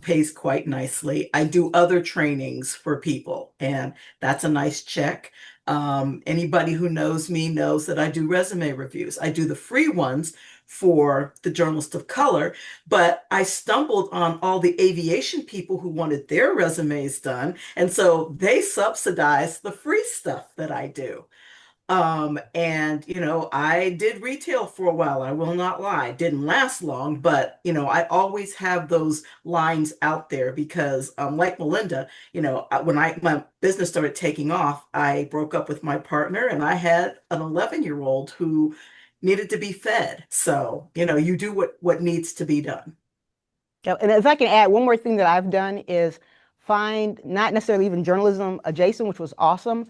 pays quite nicely. I do other trainings for people, and that's a nice check. Anybody who knows me knows that I do resume reviews. I do the free ones for the journalist of color, but I stumbled on all the aviation people who wanted their resumes done. And so they subsidize the free stuff that I do. And I did retail for a while. I will not lie. It didn't last long, but I always have those lines out there because, like Melinda, when my business started taking off, I broke up with my partner and I had an 11-year-old who needed to be fed. So, you do what needs to be done. Yeah, and if I can add one more thing that I've done is find not necessarily even journalism adjacent, which was awesome.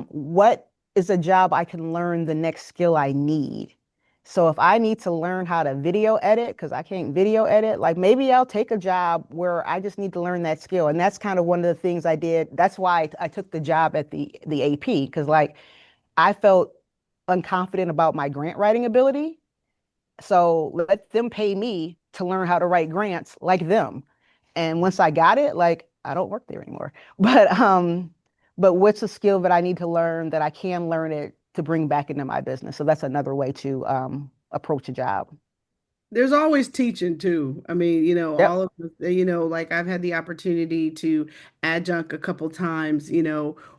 What is a job I can learn the next skill I need? So if I need to learn how to video edit, because I can't video edit, like maybe I'll take a job where I just need to learn that skill. And that's kind of one of the things I did. That's why I took the job at the AP, because like I felt unconfident about my grant writing ability. So let them pay me to learn how to write grants like them. And once I got it, like I don't work there anymore. But what's a skill that I need to learn that I can learn it to bring back into my business? So that's another way to approach a job. There's always teaching too. I mean, Yep. all of like I've had the opportunity to adjunct a couple times,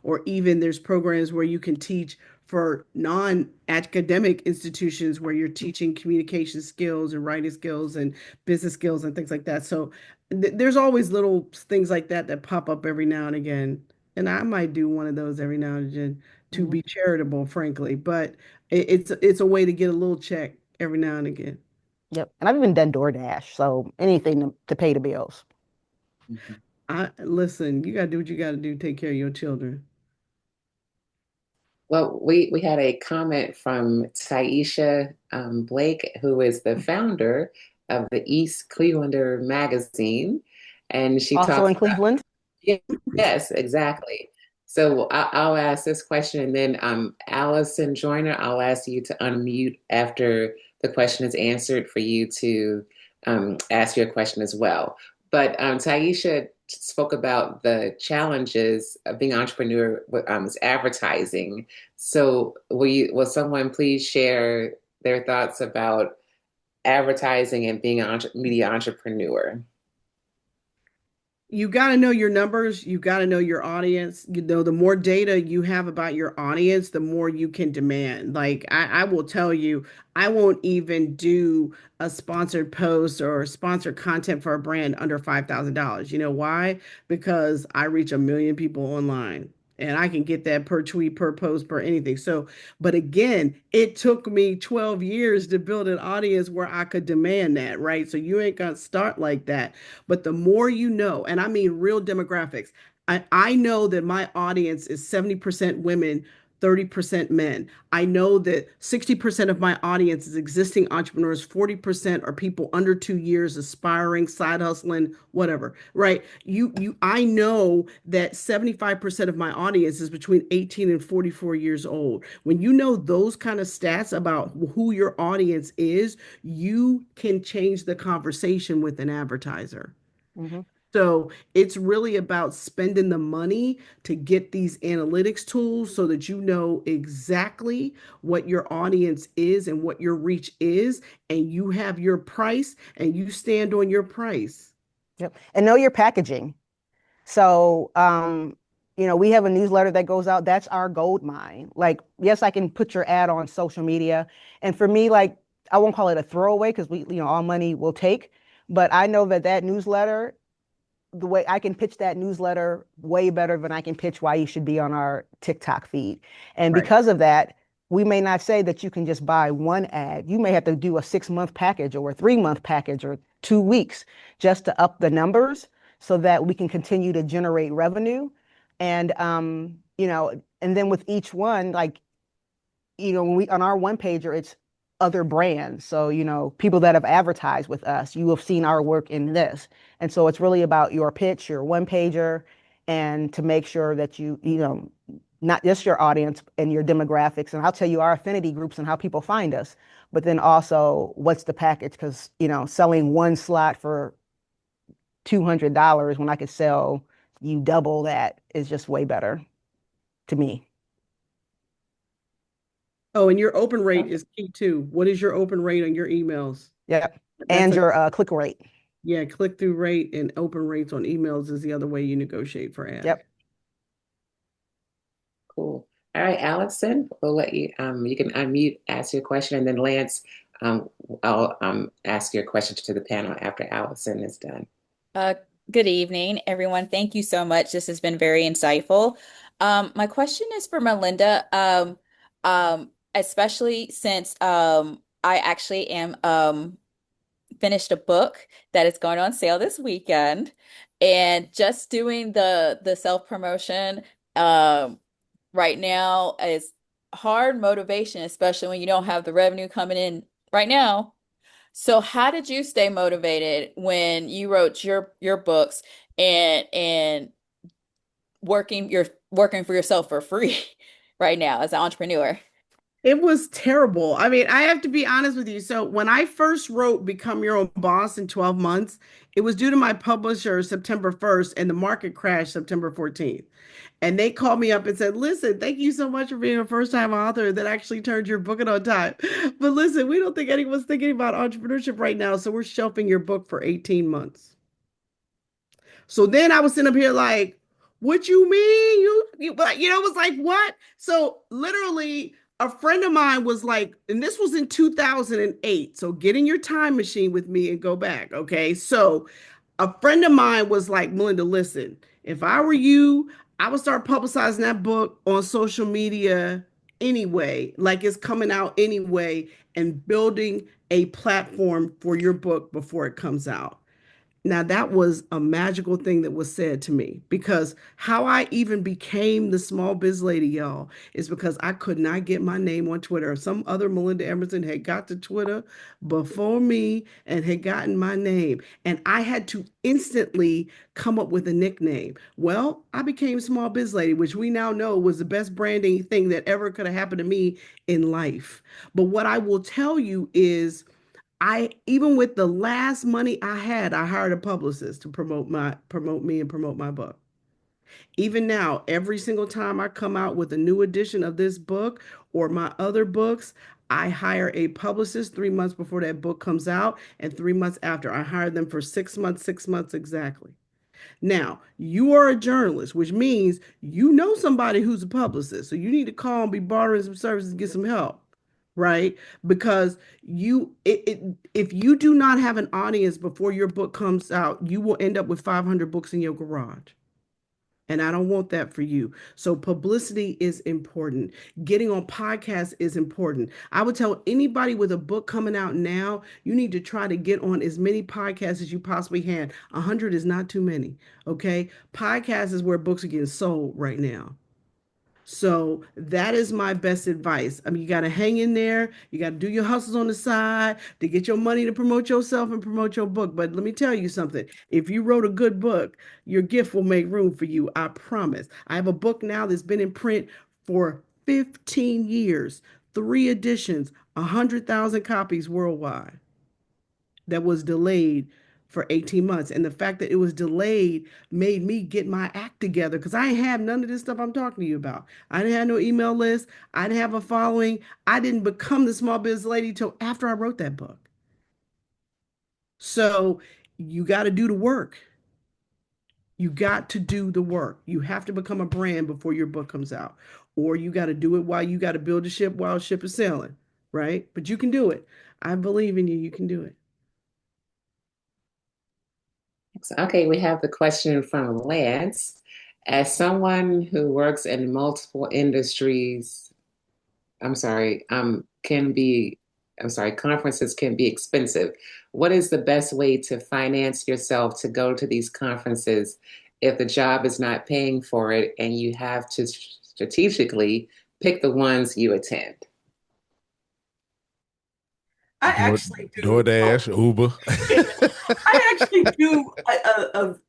or even there's programs where you can teach for non-academic institutions where you're teaching communication skills and writing skills and business skills and things like that. So there's always little things like that that pop up every now and again. And I might do one of those every now and again to Mhm. be charitable, frankly, but it's a way to get a little check every now and again. Yep. And I've even done DoorDash, so anything to pay the bills. Mhm. Listen, you gotta do what you gotta do, take care of your children. Well, we had a comment from Taisha Blake, who is the founder of the East Clevelander magazine, and she Also talks in Cleveland. Yeah, yes, exactly. So I'll ask this question, and then Allison Joyner, I'll ask you to unmute after the question is answered for you to ask your question as well. But Taisha spoke about the challenges of being an entrepreneur with advertising. So will someone please share their thoughts about advertising and being an media entrepreneur? You got to know your numbers. You got to know your audience. You know, the more data you have about your audience, the more you can demand. Like I will tell you, I won't even do a sponsored post or sponsored content for a brand under $5,000. You know why? Because I reach a million people online. And I can get that per tweet, per post, per anything. So, but again, it took me 12 years to build an audience where I could demand that, right? So you ain't gonna start like that. But the more you know, and I mean real demographics, I know that my audience is 70% women, 30% men. I know that 60% of my audience is existing entrepreneurs, 40% are people under 2 years, aspiring, side hustling, whatever, right? I know that 75% of my audience is between 18 and 44 years old. When you know those kind of stats about who your audience is, you can change the conversation with an advertiser. Hmm. So it's really about spending the money to get these analytics tools so that you know exactly what your audience is and what your reach is, and you have your price and you stand on your price. Yep. And know your packaging. So, we have a newsletter that goes out. That's our gold mine. Like, yes, I can put your ad on social media. And for me, like, I won't call it a throwaway because all money will take. But I know that that newsletter, the way I can pitch that newsletter way better than I can pitch why you should be on our TikTok feed. And Right. because of that, we may not say that you can just buy one ad. You may have to do a 6-month package or a 3-month package or 2 weeks just to up the numbers so that we can continue to generate revenue. And and then with each one, like when we on our one pager, it's other brands. So, people that have advertised with us, you have seen our work in this. And so it's really about your pitch, your one pager, and to make sure that not just your audience and your demographics. And I'll tell you our affinity groups and how people find us, but then also what's the package? Because, selling one slot for $200 when I could sell you double that is just way better to me. Oh, and your open rate is key too. What is your open rate on your emails? Yep. That's And a your click rate. Yeah, click-through rate and open rates on emails is the other way you negotiate for ads. Yep. Cool. All right, Allison, we'll let you you can unmute, ask your question, and then Lance, I'll ask your question to the panel after Allison is done. Uh, Good evening, everyone. Thank you so much. This has been very insightful. My question is for Melinda, especially since I actually am finished a book that is going on sale this weekend, and just doing the self-promotion right now is hard motivation, especially when you don't have the revenue coming in right now. So how did you stay motivated when you wrote your books and working for yourself for free right now as an entrepreneur? It was terrible. I mean, I have to be honest with you. So when I first wrote Become Your Own Boss in 12 months, it was due to my publisher September 1st and the market crashed September 14th. And they called me up and said, listen, thank you so much for being a first-time author that actually turned your book in on time. But listen, we don't think anyone's thinking about entrepreneurship right now, so we're shelving your book for 18 months. So then I was sitting up here like, what you mean? It was like, what? So literally, a friend of mine was like, and this was in 2008. So get in your time machine with me and go back. Okay. So a friend of mine was like, Melinda, listen, if I were you, I would start publicizing that book on social media anyway, like it's coming out anyway, and building a platform for your book before it comes out. Now, that was a magical thing that was said to me, because how I even became the small biz lady, y'all, is because I could not get my name on Twitter. Some other Melinda Emerson had got to Twitter before me and had gotten my name. And I had to instantly come up with a nickname. Well, I became small biz lady, which we now know was the best branding thing that ever could have happened to me in life. But what I will tell you is, I, even with the last money I had, I hired a publicist to promote me and promote my book. Even now, every single time I come out with a new edition of this book or my other books, I hire a publicist 3 months before that book comes out, and 3 months after. I hire them for 6 months, 6 months exactly. Now, you are a journalist, which means you know somebody who's a publicist. So you need to call and be bartering some services and get some help, right? Because if you do not have an audience before your book comes out, you will end up with 500 books in your garage. And I don't want that for you. So publicity is important. Getting on podcasts is important. I would tell anybody with a book coming out now, you need to try to get on as many podcasts as you possibly can. 100 is not too many. Okay. Podcasts is where books are getting sold right now. So that is my best advice. I mean, you got to hang in there. You got to do your hustles on the side to get your money to promote yourself and promote your book. But let me tell you something. If you wrote a good book, your gift will make room for you. I promise. I have a book now that's been in print for 15 years, 3 editions, 100,000 copies worldwide, that was delayed for 18 months. And the fact that it was delayed made me get my act together, because I ain't have none of this stuff I'm talking to you about. I didn't have no email list. I didn't have a following. I didn't become the small business lady till after I wrote that book. So you got to do the work. You got to do the work. You have to become a brand before your book comes out. Or you got to do it while you got to build a ship while the ship is sailing, right? But you can do it. I believe in you. You can do it. Okay, we have the question from Lance. As someone who works in multiple industries, conferences can be expensive. What is the best way to finance yourself to go to these conferences if the job is not paying for it and you have to strategically pick the ones you attend? I actually do. DoorDash, Uber. I actually do.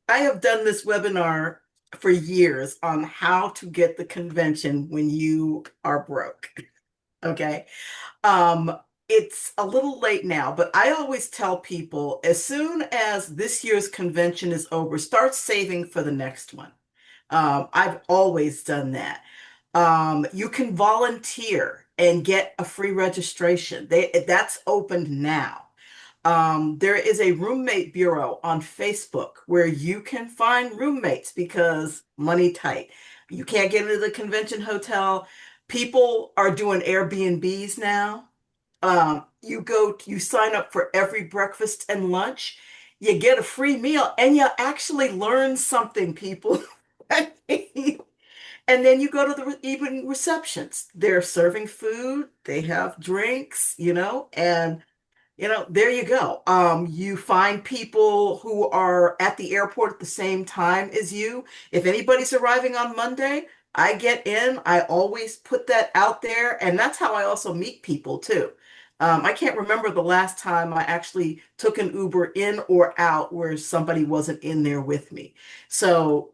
I have done this webinar for years on how to get the convention when you are broke. Okay. It's a little late now, but I always tell people, as soon as this year's convention is over, start saving for the next one. I've always done that. You can volunteer and get a free registration. That's opened now. There is a roommate bureau on Facebook where you can find roommates because money tight. You can't get into the convention hotel. People are doing Airbnbs now. You sign up for every breakfast and lunch. You get a free meal and you actually learn something, people. And then you go to the evening receptions. They're serving food, they have drinks, and there you go. You find people who are at the airport at the same time as you. If anybody's arriving on Monday, I get in. I always put that out there, and that's how I also meet people too. I can't remember the last time I actually took an Uber in or out where somebody wasn't in there with me. So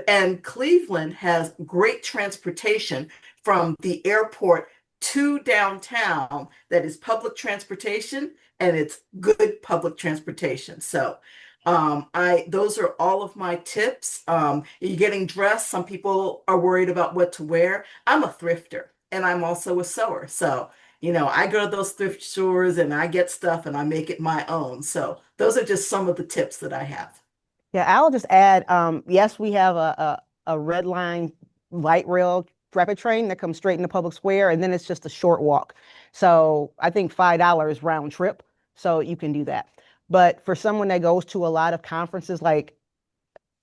and Cleveland has great transportation from the airport to downtown that is public transportation, and it's good public transportation. So those are all of my tips. You're getting dressed. Some people are worried about what to wear. I'm a thrifter and I'm also a sewer. So, I go to those thrift stores and I get stuff and I make it my own. So those are just some of the tips that I have. Yeah, I'll just add, yes, we have a red line light rail rapid train that comes straight into public square, and then it's just a short walk. So I think $5 round trip. So you can do that. But for someone that goes to a lot of conferences like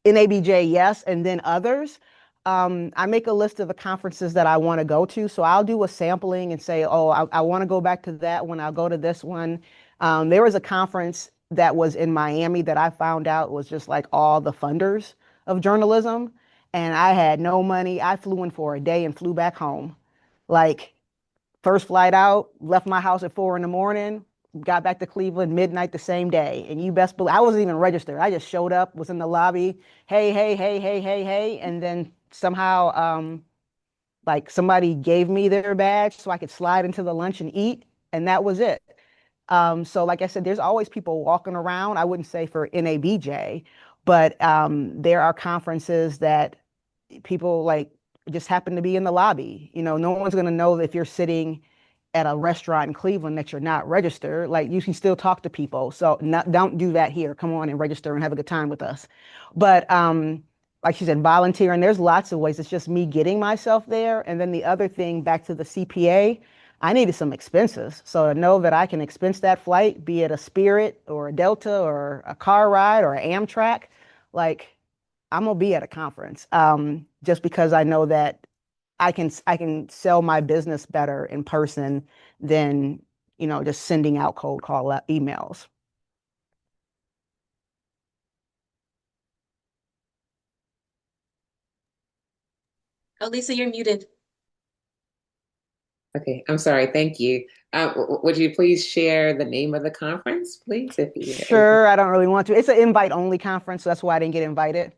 NABJ, yes, and then others, I make a list of the conferences that I want to go to. So I'll do a sampling and say, oh, I want to go back to that one. I'll go to this one. There was a conference that was in Miami that I found out was just like all the funders of journalism. And I had no money. I flew in for a day and flew back home. Like, first flight out, left my house at 4 in the morning, got back to Cleveland midnight the same day. And you best believe I wasn't even registered. I just showed up, was in the lobby, hey, hey, hey, hey, hey, hey. And then somehow like somebody gave me their badge so I could slide into the lunch and eat. And that was it. So like I said, there's always people walking around. I wouldn't say for NABJ, but there are conferences that people like just happen to be in the lobby. You know, no one's going to know if you're sitting at a restaurant in Cleveland that you're not registered. Like you can still talk to people. So don't do that here. Come on and register and have a good time with us. But like she said, volunteering, there's lots of ways. It's just me getting myself there. And then the other thing, back to the CPA, I needed some expenses. So to know that I can expense that flight, be it a Spirit or a Delta or a car ride or an Amtrak, like I'm gonna be at a conference just because I know that I can sell my business better in person than just sending out cold call emails. Oh, Lisa, you're muted. Okay, I'm sorry. Thank you. Would you please share the name of the conference, please, if you're able? Sure, I don't really want to. It's an invite only conference, so that's why I didn't get invited.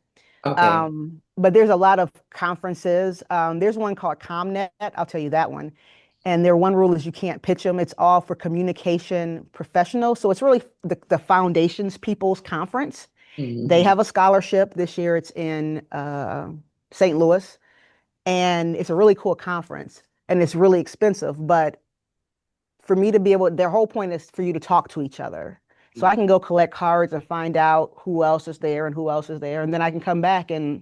Okay. But there's a lot of conferences. There's one called ComNet. I'll tell you that one. And their one rule is you can't pitch them. It's all for communication professionals. So it's really the foundations people's conference. They Mhm. have a scholarship this year. It's in St. Louis, and it's a really cool conference. And it's really expensive, but for me to be able, their whole point is for you to talk to each other. So I can go collect cards and find out who else is there and who else is there. And then I can come back and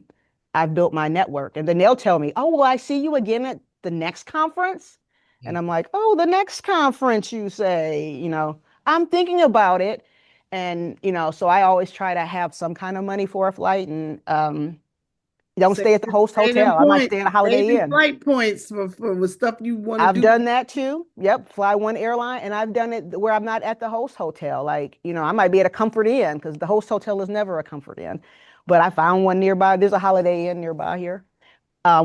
I've built my network. And then they'll tell me, oh, well, I see you again at the next conference. And I'm like, oh, the next conference, you say, I'm thinking about it. And, so I always try to have some kind of money for a flight and don't Save, stay at the host save them hotel. I might points, stay at a save Holiday them Inn. flight points for with stuff you want to I've do. done that too. Yep, fly one airline, and I've done it where I'm not at the host hotel. Like, I might be at a Comfort Inn because the host hotel is never a Comfort Inn. But I found one nearby. There's a Holiday Inn nearby here,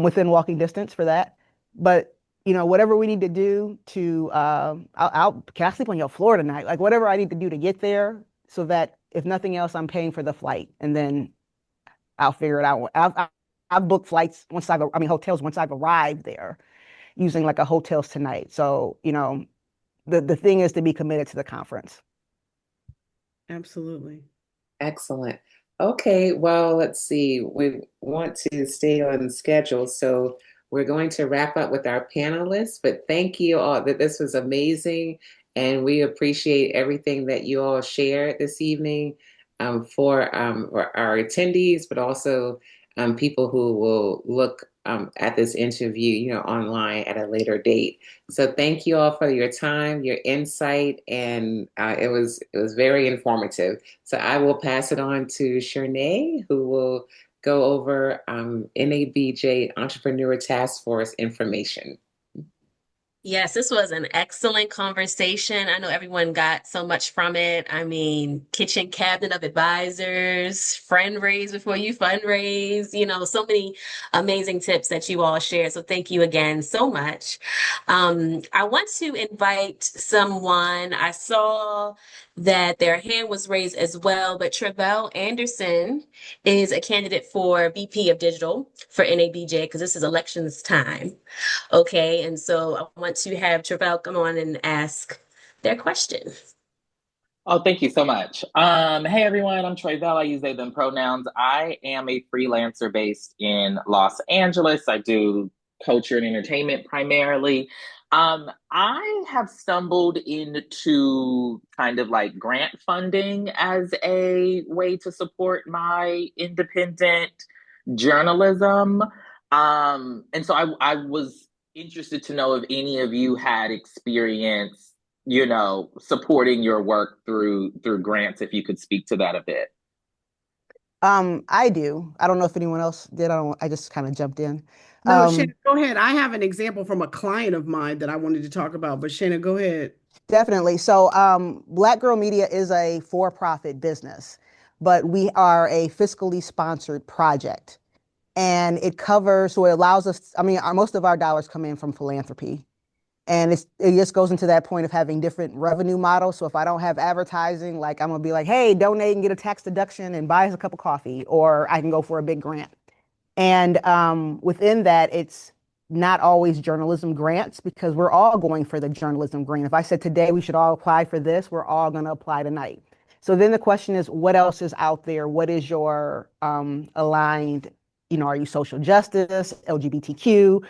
within walking distance for that. But whatever we need to do to, can I sleep on your floor tonight? Like whatever I need to do to get there, so that if nothing else, I'm paying for the flight, and then I'll figure it out. I've booked flights hotels once I've arrived there using like a hotels tonight. So, the thing is to be committed to the conference. Absolutely. Excellent. Okay, well, let's see. We want to stay on schedule, so we're going to wrap up with our panelists. But thank you all. That this was amazing, and we appreciate everything that you all shared this evening for our attendees, but also people who will look at this interview, online at a later date. So thank you all for your time, your insight, and it was very informative. So I will pass it on to Shernay, who will go over NABJ Entrepreneur Task Force information. Yes, this was an excellent conversation. I know everyone got so much from it. I mean, kitchen cabinet of advisors, friend raise before you fundraise, so many amazing tips that you all shared. So thank you again so much. I want to invite someone. I saw that their hand was raised as well, but Travell Anderson is a candidate for VP of Digital for NABJ because this is elections time. Okay, and so I want to have Travell come on and ask their question. Oh, thank you so much. Hey everyone, I'm Trey Bell. I use they, them pronouns. I am a freelancer based in Los Angeles. I do culture and entertainment primarily. I have stumbled into kind of like grant funding as a way to support my independent journalism. And so I was interested to know if any of you had experience supporting your work through grants, if you could speak to that a bit. I do. I don't know if anyone else did. I just kind of jumped in. No, Shannon, go ahead. I have an example from a client of mine that I wanted to talk about, but Shannon, go ahead. Definitely. So, Black Girl Media is a for-profit business, but we are a fiscally sponsored project. And it covers, so it allows us, I mean, most of our dollars come in from philanthropy. And it just goes into that point of having different revenue models. So if I don't have advertising, like I'm gonna be like, hey, donate and get a tax deduction and buy us a cup of coffee, or I can go for a big grant. And within that, it's not always journalism grants because we're all going for the journalism grant. If I said today we should all apply for this, we're all going to apply tonight. So then the question is, what else is out there? What is your aligned, are you social justice, LGBTQ?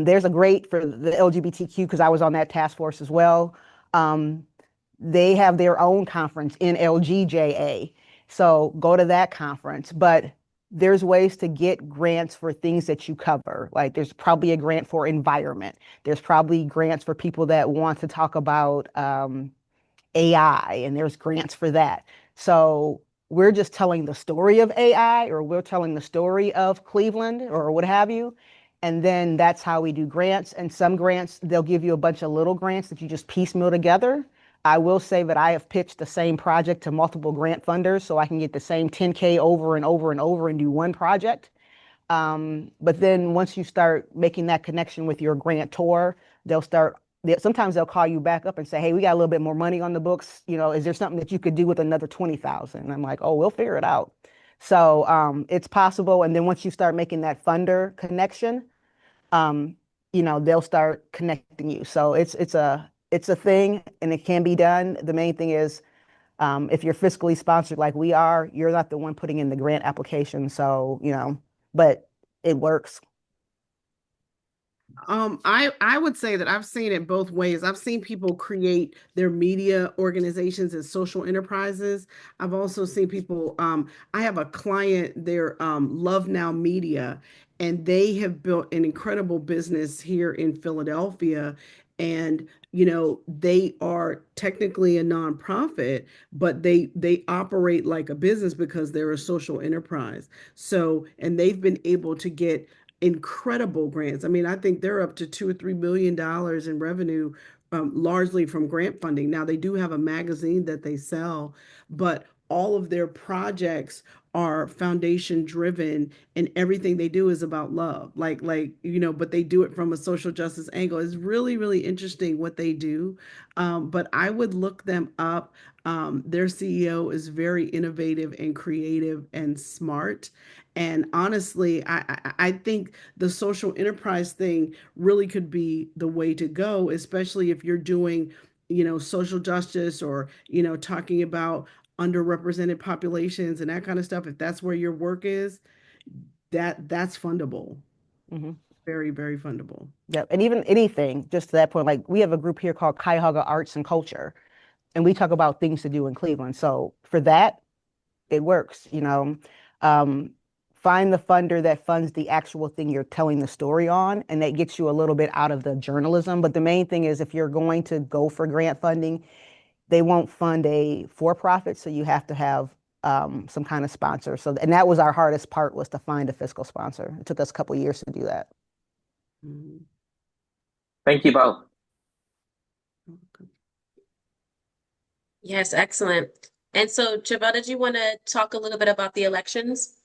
There's a great for the LGBTQ because I was on that task force as well. They have their own conference in LGJA. So go to that conference. But there's ways to get grants for things that you cover. Like there's probably a grant for environment. There's probably grants for people that want to talk about AI, and there's grants for that. So we're just telling the story of AI, or we're telling the story of Cleveland, or what have you. And then that's how we do grants. And some grants, they'll give you a bunch of little grants that you just piecemeal together. I will say that I have pitched the same project to multiple grant funders so I can get the same 10K over and over and over and do one project. But then once you start making that connection with your grantor, sometimes they'll call you back up and say, hey, we got a little bit more money on the books. Is there something that you could do with another 20,000? And I'm like, oh, we'll figure it out. So it's possible. And then once you start making that funder connection, they'll start connecting you. So it's a thing and it can be done. The main thing is if you're fiscally sponsored like we are, you're not the one putting in the grant application. So, but it works. I would say that I've seen it both ways. I've seen people create their media organizations as social enterprises. I've also seen people, I have a client, they're Love Now Media, and they have built an incredible business here in Philadelphia. And they are technically a nonprofit, but they operate like a business because they're a social enterprise. So, and they've been able to get incredible grants. I mean, I think they're up to $2 or $3 billion in revenue, largely from grant funding. Now they do have a magazine that they sell, but all of their projects are foundation driven and everything they do is about love. But they do it from a social justice angle. It's really, really interesting what they do. But I would look them up. Their CEO is very innovative and creative and smart. And honestly, I think the social enterprise thing really could be the way to go, especially if you're doing, social justice or, talking about underrepresented populations and that kind of stuff. If that's where your work is, that's fundable. Mm-hmm. Very, very fundable. Yeah. And even anything, just to that point, like we have a group here called Cuyahoga Arts and Culture, and we talk about things to do in Cleveland. So for that, it works, find the funder that funds the actual thing you're telling the story on, and that gets you a little bit out of the journalism. But the main thing is if you're going to go for grant funding, they won't fund a for-profit, so you have to have some kind of sponsor. So, and that was our hardest part, was to find a fiscal sponsor. It took us a couple of years to do that. Thank you both. Yes, excellent. And so, Javelle, did you want to talk a little bit about the elections?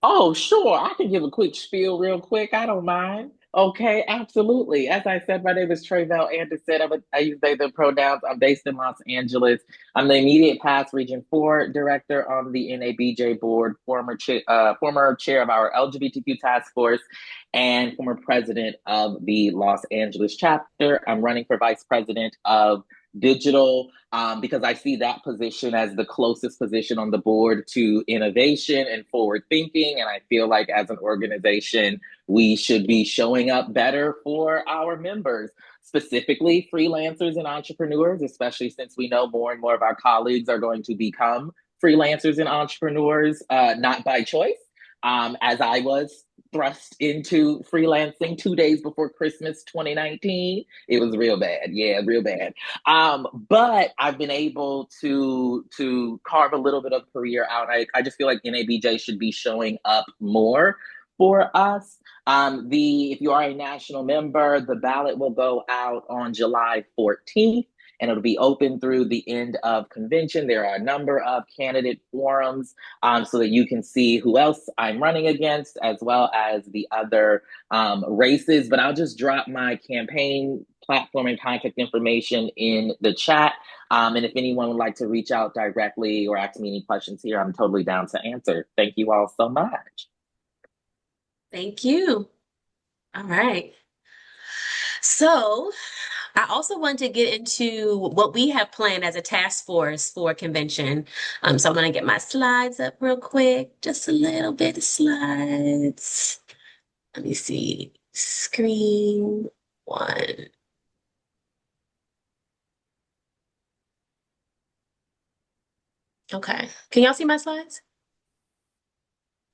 Oh, sure. I can give a quick spiel real quick. I don't mind. Okay, absolutely. As I said, my name is Trayvell Anderson. I use they, them pronouns. I'm based in Los Angeles. I'm the immediate past Region 4 director on the NABJ board, former chair of our LGBTQ task force, and former president of the Los Angeles chapter. I'm running for vice president of digital because I see that position as the closest position on the board to innovation and forward thinking. And I feel like as an organization, we should be showing up better for our members, specifically freelancers and entrepreneurs, especially since we know more and more of our colleagues are going to become freelancers and entrepreneurs, not by choice, as I was thrust into freelancing 2 days before Christmas 2019. It was real bad. Yeah, real bad. But I've been able to carve a little bit of career out. I just feel like NABJ should be showing up more for us. If you are a national member, the ballot will go out on July 14th. And it'll be open through the end of convention. There are a number of candidate forums so that you can see who else I'm running against, as well as the other races. But I'll just drop my campaign platform and contact information in the chat. And if anyone would like to reach out directly or ask me any questions here, I'm totally down to answer. Thank you all so much. Thank you. All right. So I also want to get into what we have planned as a task force for convention. So I'm going to get my slides up real quick, just a little bit of slides. Let me see. Screen one. Okay. Can y'all see my slides?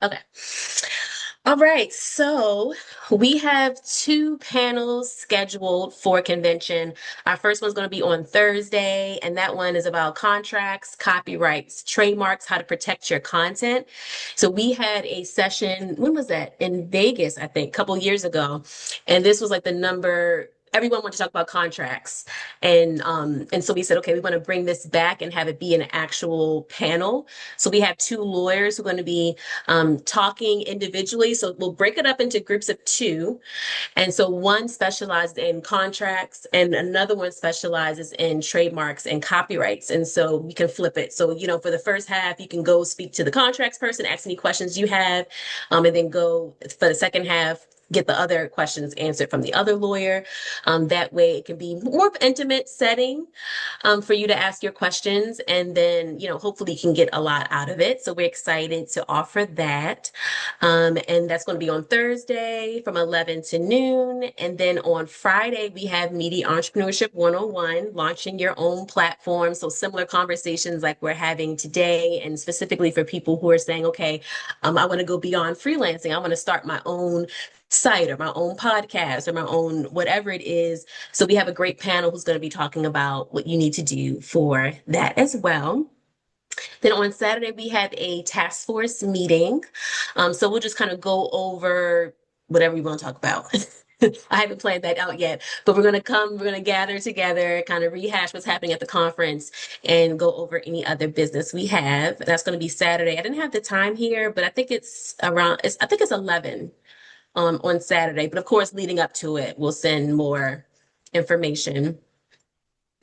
Okay. All right, so we have 2 panels scheduled for convention. Our first one's going to be on Thursday, and that one is about contracts, copyrights, trademarks, how to protect your content. So we had a session, when was that? In Vegas, I think, a couple years ago. And this was like everyone wanted to talk about contracts. And so we said, okay, we want to bring this back and have it be an actual panel. So we have 2 lawyers who are going to be talking individually. So we'll break it up into groups of 2. And so one specialized in contracts and another one specializes in trademarks and copyrights. And so we can flip it. So, for the first half, you can go speak to the contracts person, ask any questions you have, and then go for the second half, get the other questions answered from the other lawyer. That way it can be more of an intimate setting for you to ask your questions. And then, hopefully you can get a lot out of it. So we're excited to offer that. And that's going to be on Thursday from 11 to noon. And then on Friday, we have Media Entrepreneurship 101, launching your own platform. So similar conversations like we're having today, and specifically for people who are saying, okay, I want to go beyond freelancing. I want to start my own site or my own podcast or my own whatever it is. So we have a great panel who's going to be talking about what you need to do for that as well. Then on Saturday, we have a task force meeting. So we'll just kind of go over whatever we want to talk about. I haven't planned that out yet, but we're going to gather together, kind of rehash what's happening at the conference and go over any other business we have. That's going to be Saturday. I didn't have the time here, but I think it's 11 on Saturday. But of course, leading up to it, we'll send more information.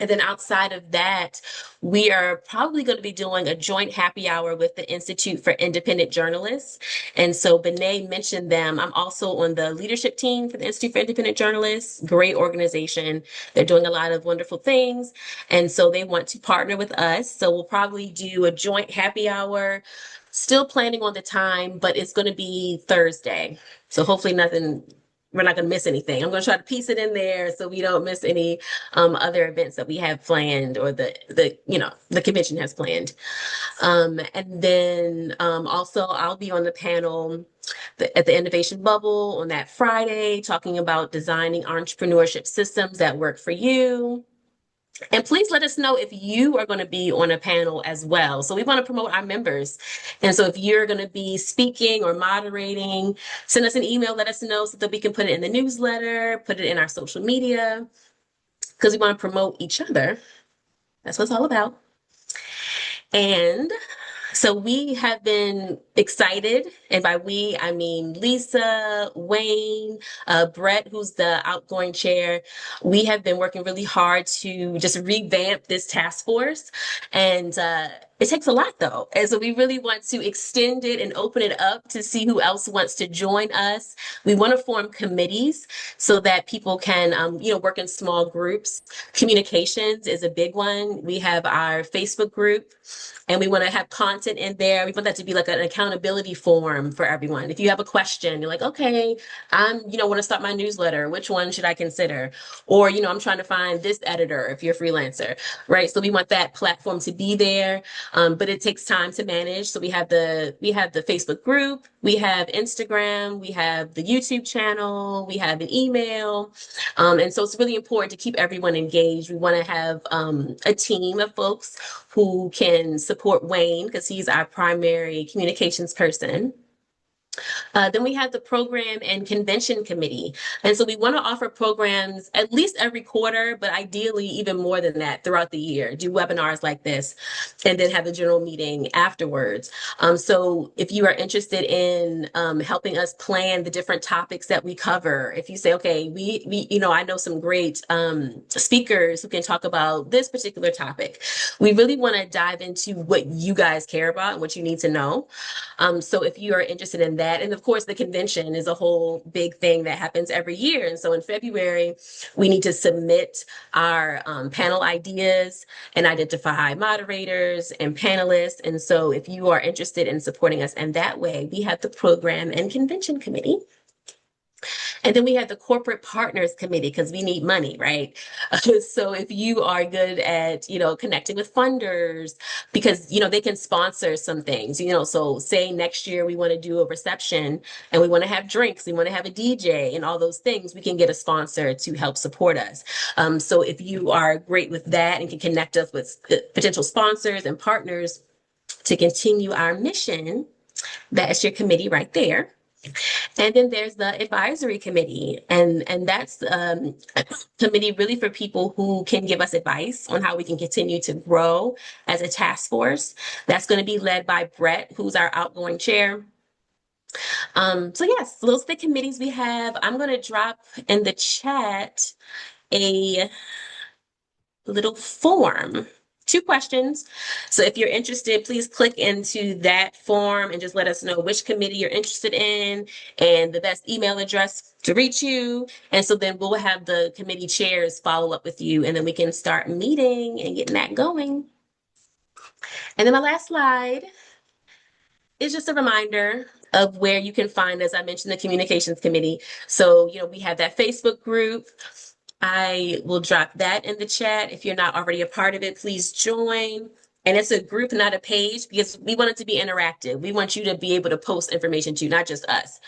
And then outside of that, we are probably going to be doing a joint happy hour with the Institute for Independent Journalists. And so Benét mentioned them. I'm also on the leadership team for the Institute for Independent Journalists. Great organization. They're doing a lot of wonderful things. And so they want to partner with us. So we'll probably do a joint happy hour. Still planning on the time, but it's going to be Thursday. So hopefully we're not going to miss anything. I'm going to try to piece it in there so we don't miss any other events that we have planned or the convention has planned. And then also I'll be on the panel at the Innovation Bubble on that Friday, talking about designing entrepreneurship systems that work for you. And please let us know if you are going to be on a panel as well. So we want to promote our members. And so if you're going to be speaking or moderating, send us an email, let us know so that we can put it in the newsletter, put it in our social media, because we want to promote each other. That's what it's all about. And so we have been excited, and by we, I mean Lisa, Wayne, Brett, who's the outgoing chair. We have been working really hard to just revamp this task force, and it takes a lot though. And so we really want to extend it and open it up to see who else wants to join us. We want to form committees so that people can, work in small groups. Communications is a big one. We have our Facebook group, and we want to have content in there. We want that to be like an accountability form for everyone. If you have a question, you're like, okay, want to start my newsletter. Which one should I consider? Or, I'm trying to find this editor if you're a freelancer, right? So we want that platform to be there. but it takes time to manage. So we have the Facebook group, we have Instagram, we have the YouTube channel, we have an email. And so it's really important to keep everyone engaged. We want to have a team of folks who can support Wayne because he's our primary communications person. Then we have the program and convention committee. And so we want to offer programs at least every quarter, but ideally even more than that throughout the year. Do webinars like this and then have a general meeting afterwards. So if you are interested in helping us plan the different topics that we cover, if you say, okay, I know some great speakers who can talk about this particular topic. We really want to dive into what you guys care about and what you need to know. So if you are interested in that, and of course, the convention is a whole big thing that happens every year. And so in February, we need to submit our panel ideas and identify moderators and panelists. And so if you are interested in supporting us in that way, we have the program and convention committee. And then we have the corporate partners committee because we need money, right? So if you are good at, connecting with funders, because, they can sponsor some things, so say next year we want to do a reception and we want to have drinks, we want to have a DJ and all those things, we can get a sponsor to help support us. So if you are great with that and can connect us with potential sponsors and partners to continue our mission, that's your committee right there. And then there's the advisory committee, and that's a committee really for people who can give us advice on how we can continue to grow as a task force. That's going to be led by Brett, who's our outgoing chair. So yes, those are the committees we have. I'm going to drop in the chat a little form. 2 questions. So if you're interested, please click into that form and just let us know which committee you're interested in and the best email address to reach you. And so then we'll have the committee chairs follow up with you and then we can start meeting and getting that going. And then my last slide is just a reminder of where you can find, as I mentioned, the communications committee. So, we have that Facebook group. I will drop that in the chat. If you're not already a part of it, please join. And it's a group, not a page, because we want it to be interactive. We want you to be able to post information to, not just us.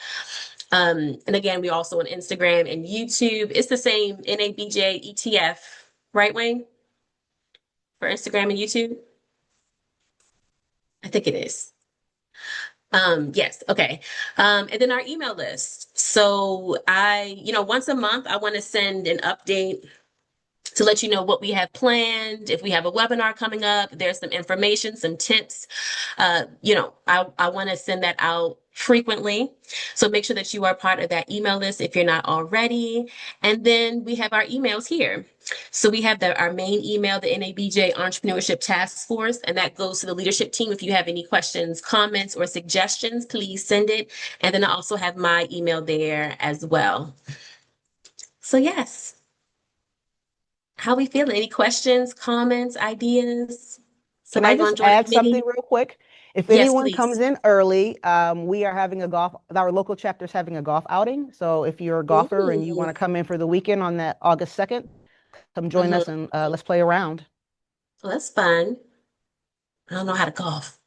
And again, we also on Instagram and YouTube. It's the same NABJ ETF, right, Wayne? For Instagram and YouTube? I think it is. Yes. Okay. And then our email list. So once a month, I want to send an update to let you know what we have planned. If we have a webinar coming up, there's some information, some tips. I want to send that out frequently. So make sure that you are part of that email list if you're not already. And then we have our emails here. So we have our main email, the NABJ Entrepreneurship Task Force, and that goes to the leadership team. If you have any questions, comments, or suggestions, please send it. And then I also have my email there as well. So yes. How we feeling? Any questions, comments, ideas? Can I Somebody want just to join the add something committee? real quick? If Yes, anyone please. comes in early, we are having our local chapter is having a golf outing. So if you're a golfer and you want to come in for the weekend on that August 2nd, come join us and let's play around. Well, that's fun. I don't know how to golf.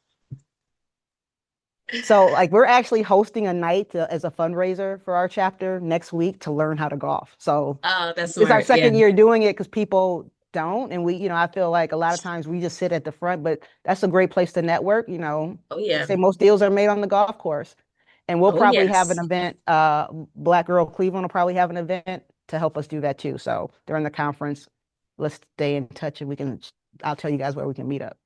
So we're actually hosting a night as a fundraiser for our chapter next week to learn how to golf. So Oh, that's it's our smart. Yeah. second year doing it because people don't. And I feel like a lot of times we just sit at the front, but that's a great place to network. Oh, They yeah. say most deals are made on the golf course. And we'll Oh, probably have yes. an event. Black Girl Cleveland will probably have an event to help us do that too. So during the conference, let's stay in touch and I'll tell you guys where we can meet up.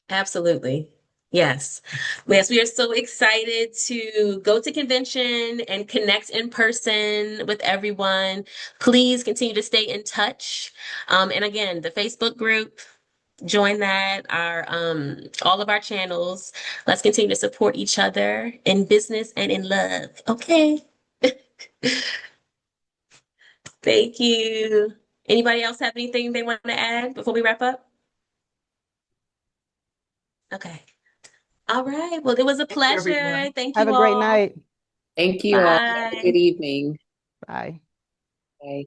Absolutely. Yes. Yes, we are so excited to go to convention and connect in person with everyone. Please continue to stay in touch. And again, the Facebook group, join that, our all of our channels. Let's continue to support each other in business and in love. Okay. Thank you. Anybody else have anything they want to add before we wrap up? Okay. All right. Well, it was a Thank you, pleasure. everyone. Thank Have you a great all. night. Thank you all. Have a Bye. good evening. Bye. Bye.